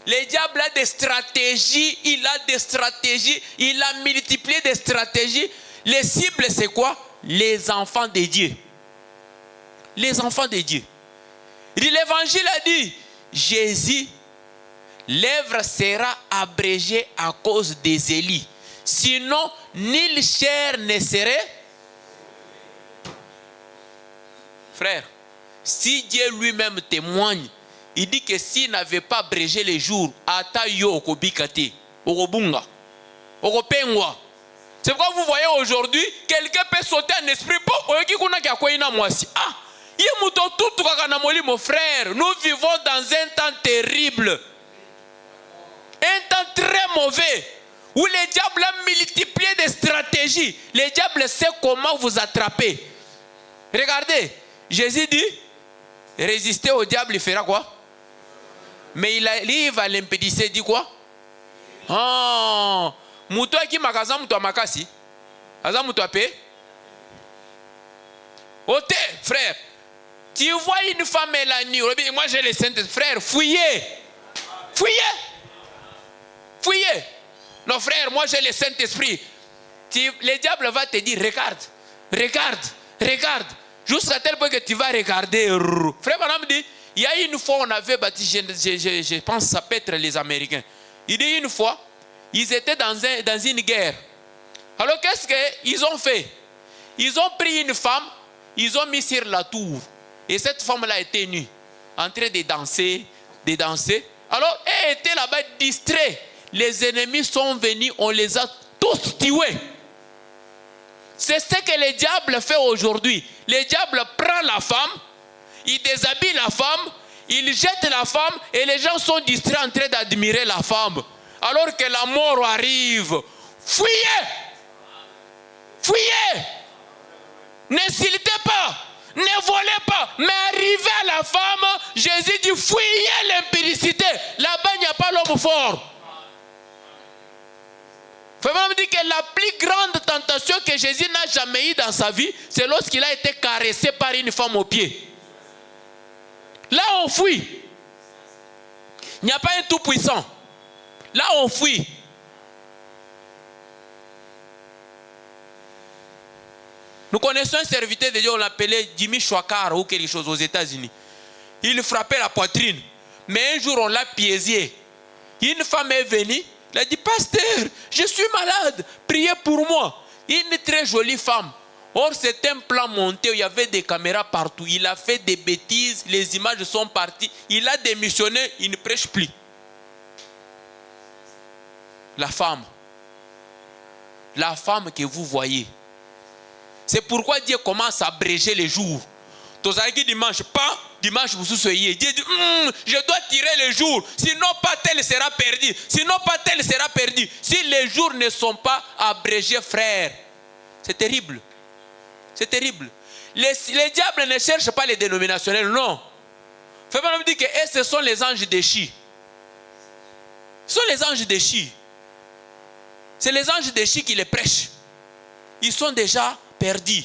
Le diable a des stratégies, il a des stratégies, il a multiplié des stratégies. Les cibles, c'est quoi? Les enfants de Dieu. Les enfants de Dieu. L'évangile a dit, Jésus, l'œuvre sera abrégée à cause des Élis. Sinon, nulle chair ne serait. Frère, si Dieu lui-même témoigne, il dit que s'il n'avait pas abrégé les jours, ata yo okobikate, okobunga, okopengwa. C'est pourquoi vous voyez aujourd'hui, quelqu'un peut sauter en esprit. Mon frère, nous vivons dans un temps terrible. Un temps très mauvais. Où le diable a multiplié des stratégies. Le diable sait comment vous attraper. Regardez, Jésus dit, résister au diable, il fera quoi? Mais il arrive à l'impédicer, dit quoi? Ah, muto qui magasin muto makasi, azam muto apé. Ote, frère, tu vois une femme la nuit, moi j'ai les saints frères, fouillez, fouillez, fouillez. Non frère, moi j'ai le Saint-Esprit. Le diable va te dire, regarde, regarde, regarde. Jusqu'à tel point que tu vas regarder. Frère Branham dit, il y a une fois on avait bâti, je pense que ça peut être les Américains. Il dit une fois, ils étaient dans une guerre. Alors qu'est-ce qu'ils ont fait? Ils ont pris une femme, ils ont mis sur la tour. Et cette femme-là était nue, en train de danser, de danser. Alors elle était là-bas distraite. Les ennemis sont venus, on les a tous tués. C'est ce que le diable fait aujourd'hui. Le diable prend la femme, il déshabille la femme, il jette la femme et les gens sont distraits en train d'admirer la femme. Alors que la mort arrive. Fuyez! Fuyez! N'insultez pas! Ne volez pas! Mais arrivez à la femme, Jésus dit fuyez l'impudicité. Là-bas, il n'y a pas l'homme fort. Frère me dit que la plus grande tentation que Jésus n'a jamais eue dans sa vie, c'est lorsqu'il a été caressé par une femme au pied. Là, on fuit. Il n'y a pas un tout-puissant. Là, on fuit. Nous connaissons un serviteur de Dieu, on l'appelait Jimmy Chouakar ou quelque chose aux États-Unis. Il frappait la poitrine. Mais un jour, on l'a piégé. Une femme est venue. Il a dit, pasteur, je suis malade, priez pour moi. Une très jolie femme. Or, c'est un plan monté où il y avait des caméras partout. Il a fait des bêtises, les images sont parties. Il a démissionné, il ne prêche plus. La femme que vous voyez. C'est pourquoi Dieu commence à abréger les jours. Tozaki dimanche, pas dimanche vous soyez. Dieu dit, je dois tirer les jours, sinon pas tel sera perdu. Sinon pas tel sera perdu. Si les jours ne sont pas abrégés, frère, c'est terrible. C'est terrible. Les diables ne cherchent pas les dénominationnels, non. Frère Branham dit que ce sont les anges déchus. Ce sont les anges déchus. C'est les anges déchus qui les prêchent. Ils sont déjà perdus.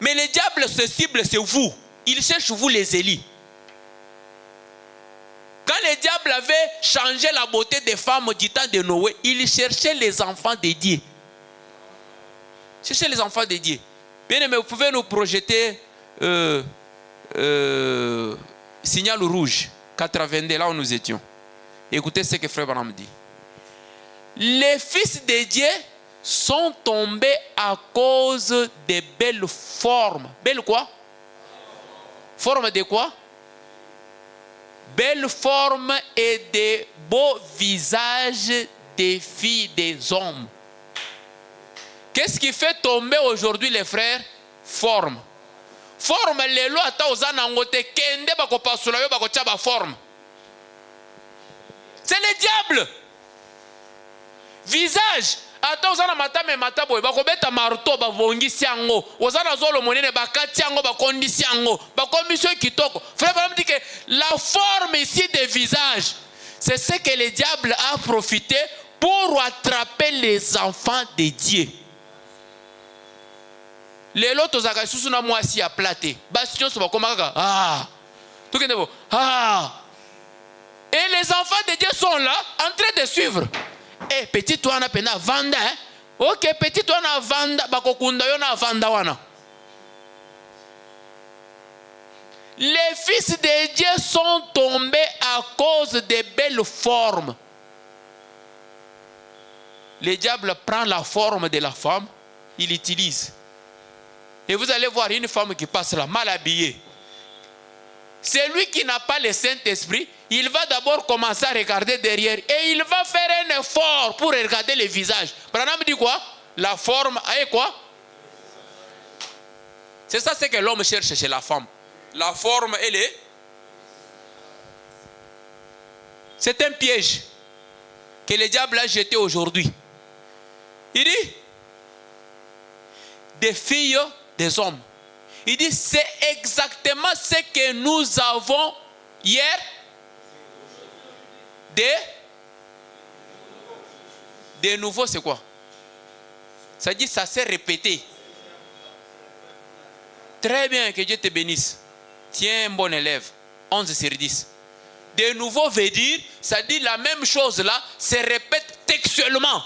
Mais le diable se cible, c'est vous. Il cherche vous les Élis. Quand le diable avait changé la beauté des femmes du temps de Noé, il cherchait les enfants de Dieu. Cherchez les enfants de Dieu. Bien aimé, vous pouvez nous projeter signal rouge 82, là où nous étions. Écoutez ce que Frère Branham dit. Les fils de Dieu sont tombés à cause des belles formes. Belles quoi? Formes de quoi? Belles formes et des beaux visages des filles des hommes. Qu'est-ce qui fait tomber aujourd'hui les frères? Forme. Forme, les lois, kende bako pasula yo bako chaba forme. C'est le diable. Visage. Ata ozana matame matabo bako beta marto bavongisi yango. Ozana zolo monene bakati yango bakondisi yango. Bakomisio kitoko. Frère Branham dit que la forme ici des visages, c'est ce que le diable a profité pour attraper les enfants de Dieu. Les lotos zaka susu na mwasi ya plate. Bastion so bakomaka ah. Tout que nebo ah. Et les enfants de Dieu sont là en train de suivre. Eh petit toi na pena vanda hein. OK petit toi na vanda bakokunda yo na vanda wana. Les fils de Dieu sont tombés à cause des belles formes. Le diable prend la forme de la femme, il l'utilise. Et vous allez voir une femme qui passe là, mal habillée. C'est lui qui n'a pas le Saint-Esprit. Il va d'abord commencer à regarder derrière. Et il va faire un effort pour regarder le visage. Branham dit quoi? La forme, et quoi? C'est ça ce que l'homme cherche chez la femme. La forme, elle est... C'est un piège que le diable a jeté aujourd'hui. Il dit, des filles, des hommes. Il dit, c'est exactement ce que nous avons hier. De nouveau, c'est quoi? Ça dit, ça s'est répété. Très bien, que Dieu te bénisse. Tiens, bon élève. 11 sur 10. De nouveau veut dire, ça dit la même chose là, se répète textuellement.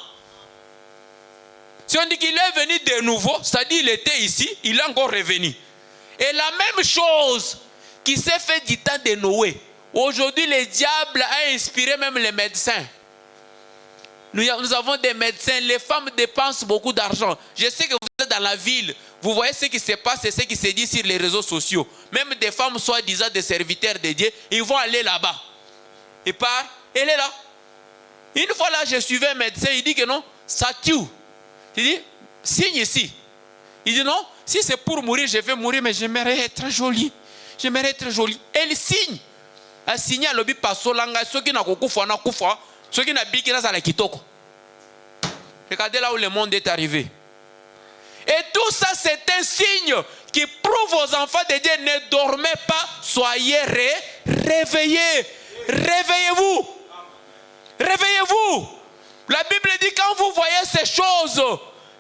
Si on dit qu'il est venu de nouveau, ça dit il était ici, il est encore revenu. Et la même chose qui s'est fait du temps de Noé. Aujourd'hui, le diable a inspiré même les médecins. Nous avons des médecins, les femmes dépensent beaucoup d'argent. Je sais que vous êtes dans la ville, vous voyez ce qui se passe et ce qui se dit sur les réseaux sociaux. Même des femmes soi-disant des serviteurs de Dieu, ils vont aller là-bas. Et part, elle est là. Une fois là, je suivais un médecin, il dit que non, ça tue. Il dit, signe ici. Il dit non, si c'est pour mourir, je vais mourir, mais j'aimerais être jolie. J'aimerais être jolie. Elle signe. Elle signe à l'objet passo langa, ceux qui n'ont pas kufa, na kufa, ceux qui n'ont pas biki, na kitoko. Regardez là où le monde est arrivé. Et tout ça, c'est un signe qui prouve aux enfants de Dieu, ne dormez pas, soyez réveillés. Réveillez-vous. Réveillez-vous. La Bible dit, quand vous voyez ces choses,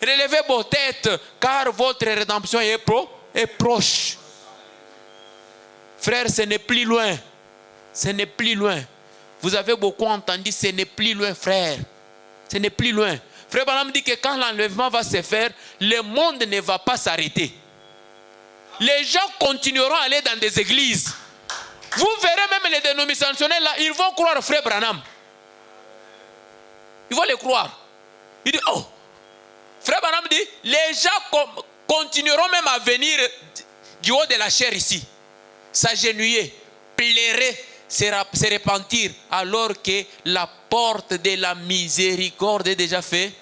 relevez vos têtes, car votre rédemption est proche. Frère, ce n'est plus loin. Ce n'est plus loin. Vous avez beaucoup entendu, ce n'est plus loin, frère. Ce n'est plus loin. Frère Branham dit que quand l'enlèvement va se faire, le monde ne va pas s'arrêter. Les gens continueront à aller dans des églises. Vous verrez même les dénominationnels là, ils vont croire Frère Branham. Ils vont les croire. Il dit, oh, Frère Branham dit, les gens continueront même à venir du haut de la chair ici, s'agenouiller, pleurer, se repentir, alors que la porte de la miséricorde est déjà faite.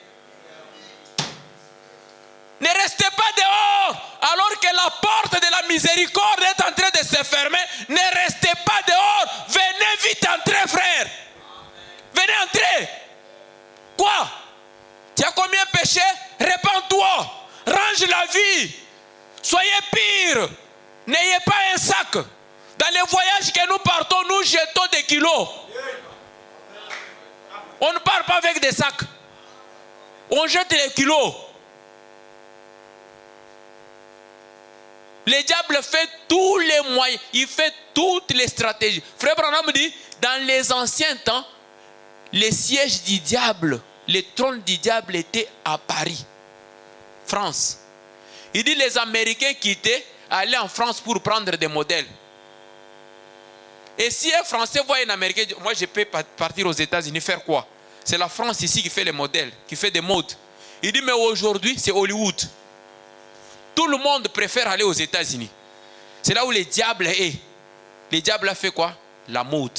Ne restez pas dehors, alors que la porte de la miséricorde est en train de se fermer. Ne restez pas dehors, venez vite entrer, frère. Venez entrer. Quoi? Tu as combien péché? Répands-toi. Range la vie. Soyez pire. N'ayez pas un sac. Dans les voyages que nous partons, nous jetons des kilos. On ne part pas avec des sacs. On jette les kilos. Le diable fait tous les moyens. Il fait toutes les stratégies. Frère Branham dit, dans les anciens temps, les sièges du diable, les trônes du diable étaient à Paris, France. Il dit les Américains quittaient, allaient en France pour prendre des modèles. Et si un Français voit un Américain, moi je peux partir aux États-Unis, faire quoi? C'est la France ici qui fait les modèles, qui fait des modes. Il dit mais aujourd'hui c'est Hollywood. Tout le monde préfère aller aux États-Unis. C'est là où le diable est. Le diable a fait quoi? La mode.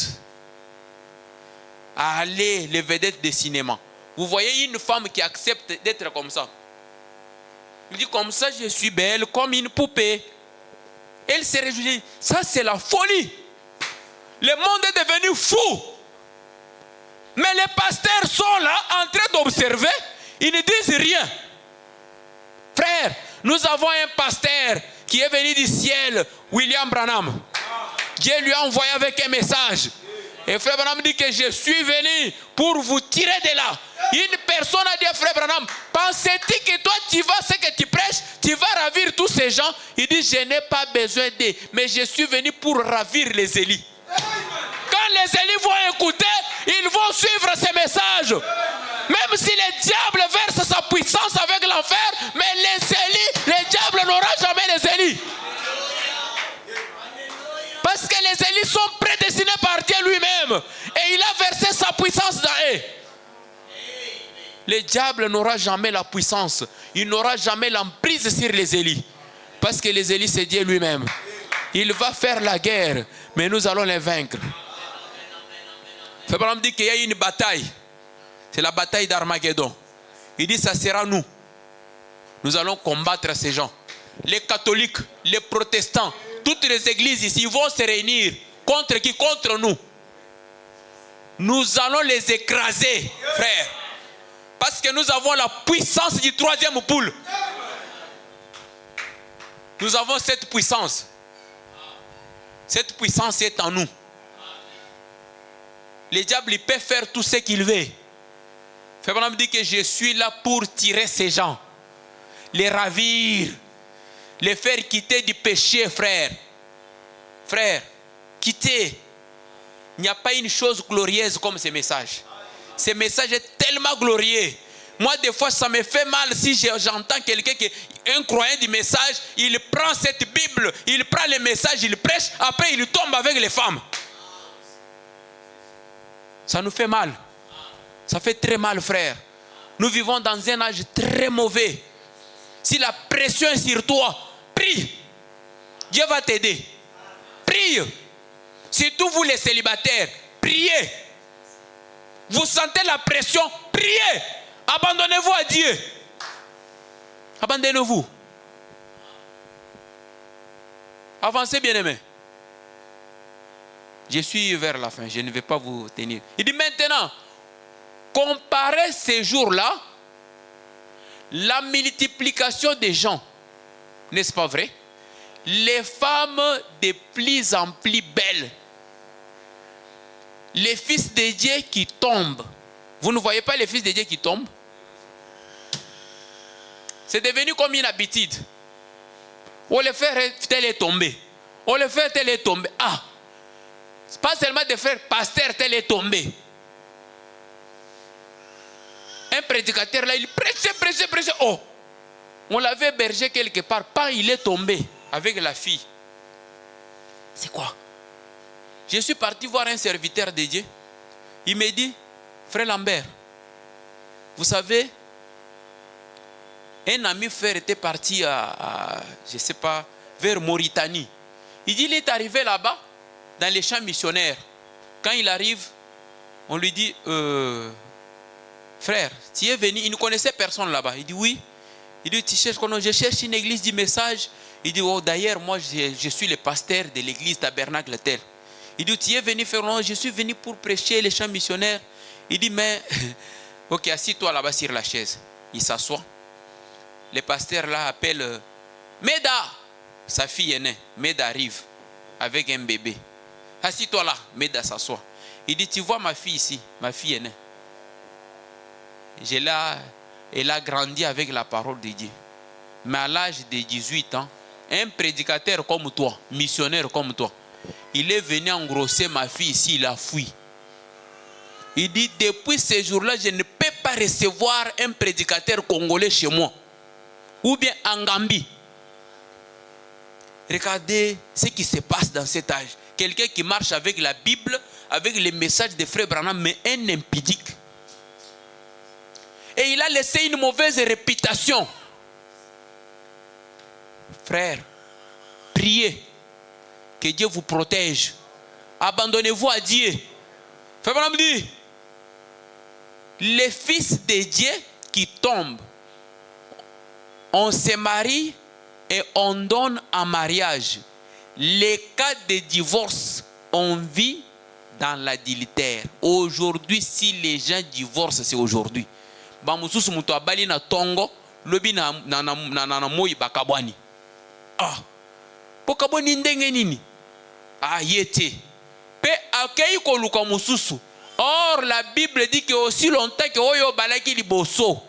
Allez, les vedettes de cinéma. Vous voyez une femme qui accepte d'être comme ça. Il dit comme ça je suis belle comme une poupée. Elle se réjouit. Ça c'est la folie. Le monde est devenu fou. Mais les pasteurs sont là en train d'observer. Ils ne disent rien. Frère, nous avons un pasteur qui est venu du ciel, William Branham. Dieu lui a envoyé avec un message. Et frère Branham dit que je suis venu pour vous tirer de là. Une personne a dit à frère Branham, pensais-tu que toi tu vas, ce que tu prêches, tu vas ravir tous ces gens? Il dit, je n'ai pas besoin d'eux, mais je suis venu pour ravir les élis. Quand les élis vont écouter, ils vont suivre ces messages. Même si le diable verse sa puissance avec l'enfer, mais les élis, le diable n'aura jamais les élis. Parce que les élis sont prédestinés par Dieu lui-même. Et il a versé sa puissance dans eux. Le diable n'aura jamais la puissance. Il n'aura jamais l'emprise sur les élis. Parce que les élis, c'est Dieu lui-même. Il va faire la guerre, mais nous allons les vaincre. Frère Branham dit qu'il y a une bataille. C'est la bataille d'Armageddon. Il dit ça sera nous. Nous allons combattre ces gens. Les catholiques, les protestants, toutes les églises ici vont se réunir. Contre qui? Contre nous. Nous allons les écraser, frère. Parce que nous avons la puissance du troisième poule. Nous avons cette puissance. Cette puissance est en nous. Le diable, il peut faire tout ce qu'il veut. Frère Branham dit que je suis là pour tirer ces gens, les ravir, les faire quitter du péché, frère. Frère, quitter. Il n'y a pas une chose glorieuse comme ce message. Ce message est tellement glorieux. Moi, des fois, ça me fait mal si j'entends quelqu'un qui est un croyant du message, il prend cette Bible, il prend le message, il prêche, après il tombe avec les femmes. Ça nous fait mal. Ça fait très mal, frère. Nous vivons dans un âge très mauvais. Si la pression est sur toi, prie. Dieu va t'aider. Prie. Surtout vous les célibataires, priez. Vous sentez la pression, priez. Abandonnez-vous à Dieu. Abandonnez-vous. Avancez, bien-aimés. Je suis vers la fin, je ne vais pas vous tenir. Il dit maintenant, comparez ces jours-là, la multiplication des gens, n'est-ce pas vrai? Les femmes de plus en plus belles, les fils de Dieu qui tombent. Vous ne voyez pas les fils de Dieu qui tombent? C'est devenu comme une habitude. On le fait tel est tombé. On le fait tel est tombé. Ah! C'est pas seulement de faire pasteur tel est tombé. Un prédicateur là, il prêchait. Oh! On l'avait hébergé quelque part. Pas il est tombé avec la fille. C'est quoi? Je suis parti voir un serviteur de Dieu. Il me dit, frère Lambert, vous savez, un ami frère était parti je ne sais pas, vers Mauritanie. Il dit, il est arrivé là-bas, dans les champs missionnaires. Quand il arrive, on lui dit, frère, tu es venu, il ne connaissait personne là-bas. Il dit, oui. Il dit, tu cherches quoi? Je cherche une église du message. Il dit, oh, d'ailleurs, moi, je suis le pasteur de l'église tabernacle tel. Il dit, tu es venu faire, non, je suis venu pour prêcher les champs missionnaires. Il dit, mais, ok, assis-toi là-bas sur la chaise. Il s'assoit. Le pasteur là appelle Meda, sa fille aînée. Meda arrive. avec un bébé. Assis-toi là, m'aide à s'asseoir. Il dit, tu vois ma fille ici, ma fille aînée. Elle a grandi avec la parole de Dieu. Mais à l'âge de 18 ans, un prédicateur comme toi, missionnaire comme toi, il est venu engrosser ma fille ici, il a fui. Il dit, depuis ce jour-là, je ne peux pas recevoir un prédicateur congolais chez moi. Ou bien en Gambie. Regardez ce qui se passe dans cet âge. Quelqu'un qui marche avec la Bible, avec les messages de Frère Branham, mais un impudique. Et il a laissé une mauvaise réputation. Frère, priez que Dieu vous protège. Abandonnez-vous à Dieu. Frère Branham dit, les fils de Dieu qui tombent, on se marie et on donne en mariage. Les cas de divorce, on vit dans l'adultère. Aujourd'hui, si les gens divorcent, c'est aujourd'hui. Bamususu mutu abali na tongo, lobi na moi bakabwani. Ah, bakabwani ndenge nini? Ah, yete. Pe akei koluka mususu. Or, la Bible dit que aussi longtemps que oyo balaki liboso,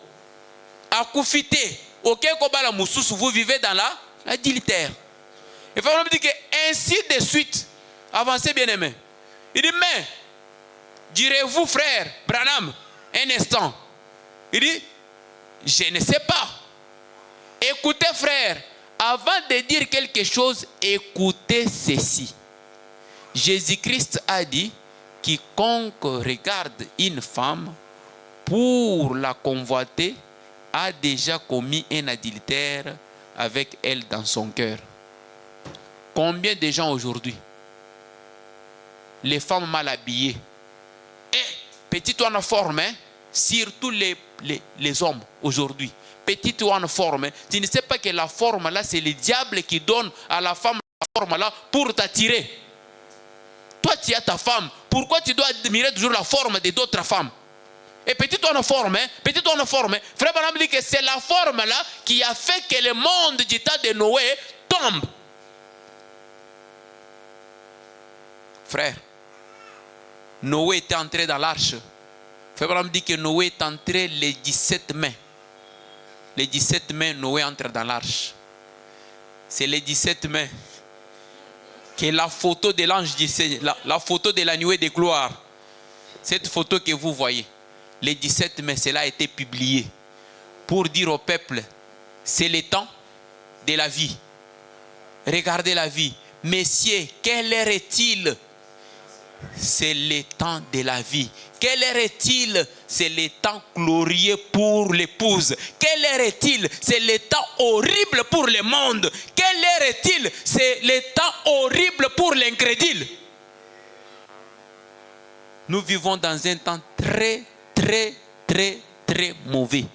akufite, ok kobala mususu, vous vivez dans l'adultère. Et Frère dit que ainsi de suite, avancez bien aimé. Il dit, mais, direz-vous frère Branham, un instant. Il dit, je ne sais pas. Écoutez frère, avant de dire quelque chose, écoutez ceci. Jésus-Christ a dit, quiconque regarde une femme pour la convoiter a déjà commis un adultère avec elle dans son cœur. Combien de gens aujourd'hui, les femmes mal habillées, et petite ou en forme, hein, surtout les hommes aujourd'hui, petite ou en forme, tu ne sais pas que la forme là, c'est le diable qui donne à la femme la forme là pour t'attirer. Toi, tu as ta femme, pourquoi tu dois admirer toujours la forme d'autres femmes? Et petite ou en forme, hein, petite ou en forme, Frère Branham dit que c'est la forme là qui a fait que le monde du temps de Noé tombe. Frère, Noé était entré dans l'arche. Frère Branham dit que Noé est entré le 17 mai. Le 17 mai, Noé entre dans l'arche. C'est le 17 mai que la photo de l'ange, la photo de la nuée de gloire, cette photo que vous voyez, le 17 mai, cela a été publié pour dire au peuple, c'est le temps de la vie. Regardez la vie. Messieurs, quelle heure est-il? C'est le temps de la vie. Quelle heure est-il? C'est le temps glorieux pour l'épouse. Quelle heure est-il? C'est le temps horrible pour le monde. Quelle heure est-il? C'est le temps horrible pour l'incrédule. Nous vivons dans un temps très mauvais.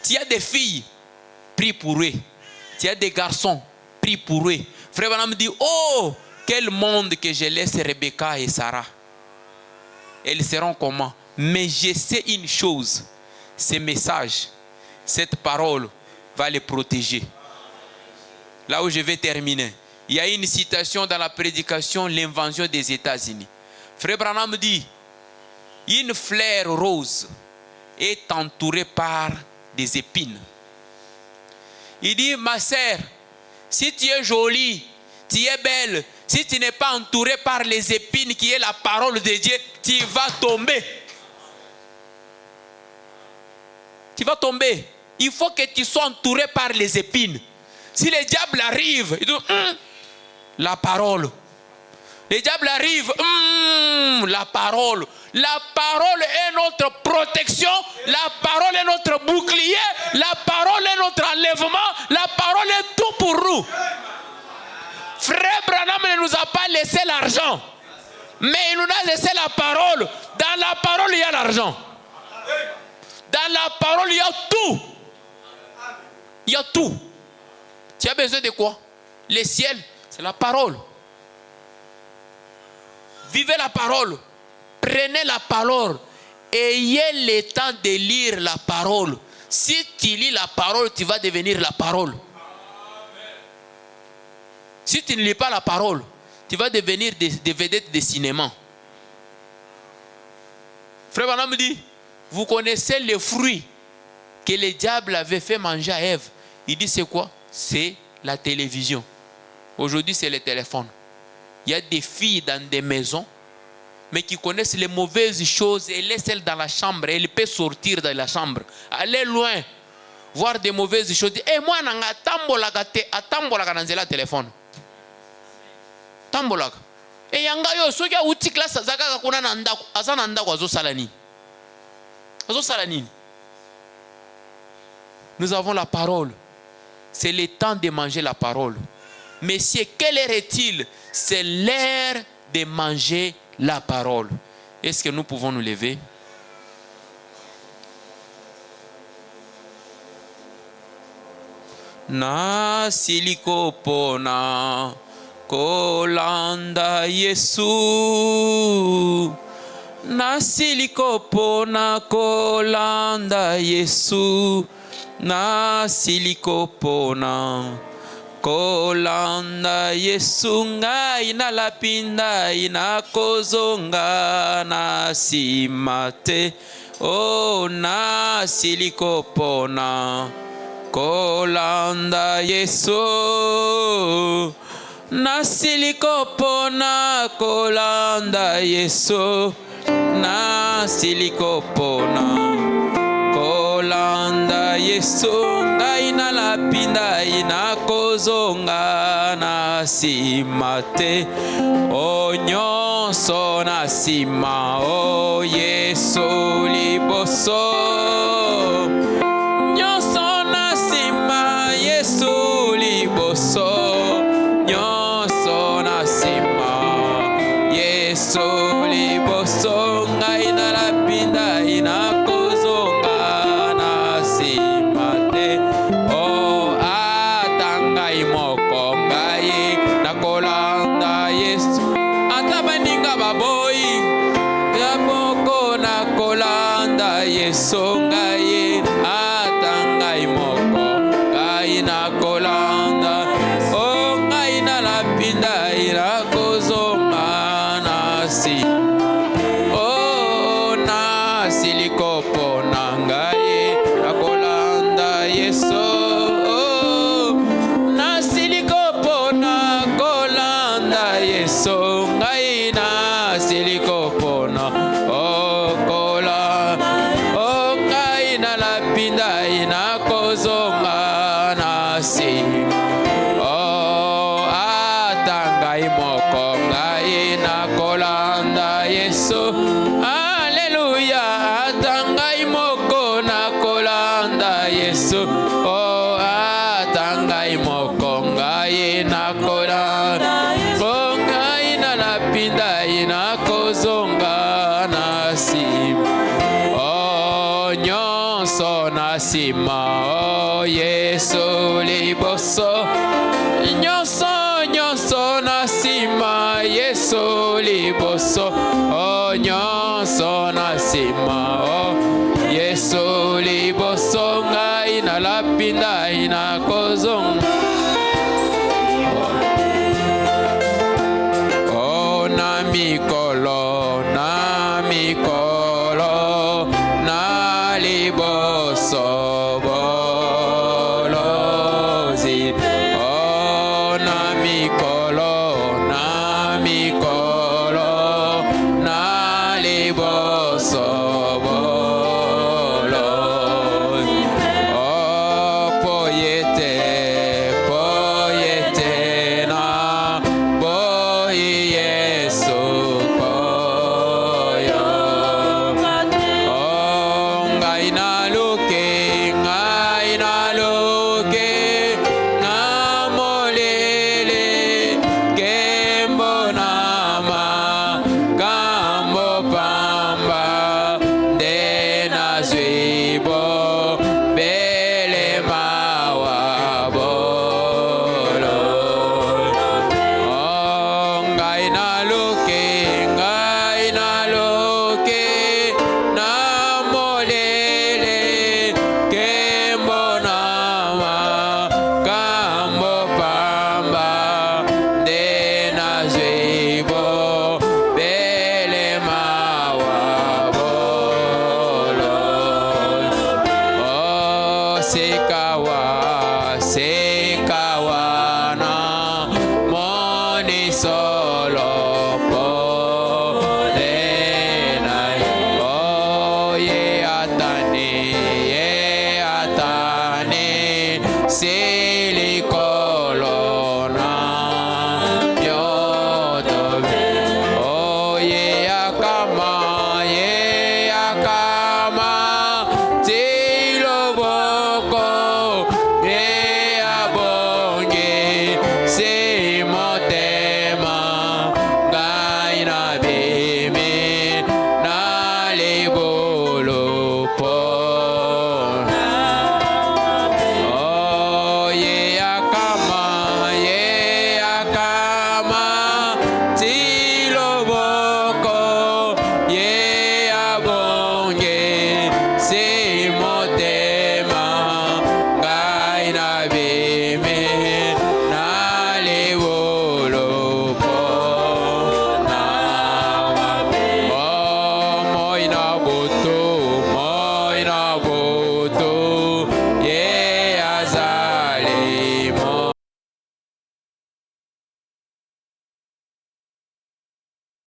Tu as des filles, prie pour eux. Tu as des garçons, prie pour eux. Frère Branham dit, oh, quel monde que je laisse Rebecca et Sarah. Elles seront comment? Mais je sais une chose, ce message, cette parole va les protéger. Là où je vais terminer, il y a une citation dans la prédication, l'invention des États-Unis. Frère Branham dit, une fleur rose est entourée par des épines. Il dit, ma sœur, si tu es jolie, tu es belle, si tu n'es pas entouré par les épines qui est la parole de Dieu, tu vas tomber. Tu vas tomber. Il faut que tu sois entouré par les épines. Si le diable arrive, il dit, la parole. Le diable arrive, la parole. La parole est notre protection, la parole est notre bouclier, la parole est notre enlèvement, la parole est tout pour nous. Frère Branham ne nous a pas laissé l'argent, mais il nous a laissé la parole. Dans la parole, il y a l'argent. Dans la parole, il y a tout. Il y a tout. Tu as besoin de quoi? Le ciel, c'est la parole. Vivez la parole. Prenez la parole. Ayez le temps de lire la parole. Si tu lis la parole, tu vas devenir la parole. Si tu ne lis pas la parole, tu vas devenir des vedettes de cinéma. Frère Branham me dit, vous connaissez les fruits que le diable avait fait manger à Ève. Il dit c'est quoi? C'est la télévision. Aujourd'hui c'est le téléphone. Il y a des filles dans des maisons, mais qui connaissent les mauvaises choses et laissent elles dans la chambre. Elle peut sortir de la chambre, aller loin, voir des mauvaises choses. Et moi, je suis téléphone. Tambolaka. Et yanga yo soki uti classe zaka kuna na ndako azana ndako azosala nini? Azosala nini? Nous avons la parole. C'est le temps de manger la parole. Messieurs, quelle heure est-il? C'est l'heure de manger la parole. Est-ce que nous pouvons nous lever? Na siliko pona kolanda Yesu. Na siliko pona kolanda Yesu. Na siliko pona kolanda Yesu. Ngai na lapinda ina kozonga na simate. Oh na siliko pona kolanda Yesu. Na siliko pona kolanda Yesu. Na siliko pona kolanda Yesu. Ngai na lapinda ina kozonga na simate. O nyonso na sima. O Yesu liboso. Nyonso na sima. Yesu liboso. Nyonso na sima. Yesu liboso. Ngai na lapinda ina kozonga na simate. O atangai moko ngai na kolanda Yesu. Atabaninga baboyi ya moko na kolanda Yesu. Ngai atangai moko ngai na kolanda. O ngai na lapinda ina kozonga na si. O na siliko pona ngai na kolanda Yesu. O na siliko pona kolanda Yesu. Ngai na siliko pona o kola. O ngai na lapinda ina kozonga na si. Oh, atangai moko ngai na kolanda Yesu. Alléluia, atangai moko na kolanda Yesu. Oh, atangai moko ngai na kolanda. Oh, ngai na lapinda ina kozonga na si. Oh, nyonso na sima. Oh, Yesu liboso. Nyonso, nyonso na sima. Yesu liboso. Oh, nyonso na sima. Oh, Yesu liboso. Ngai na lapinda ina kozonga. Oh, na mikolo, na mikolo, na liboso bolozi.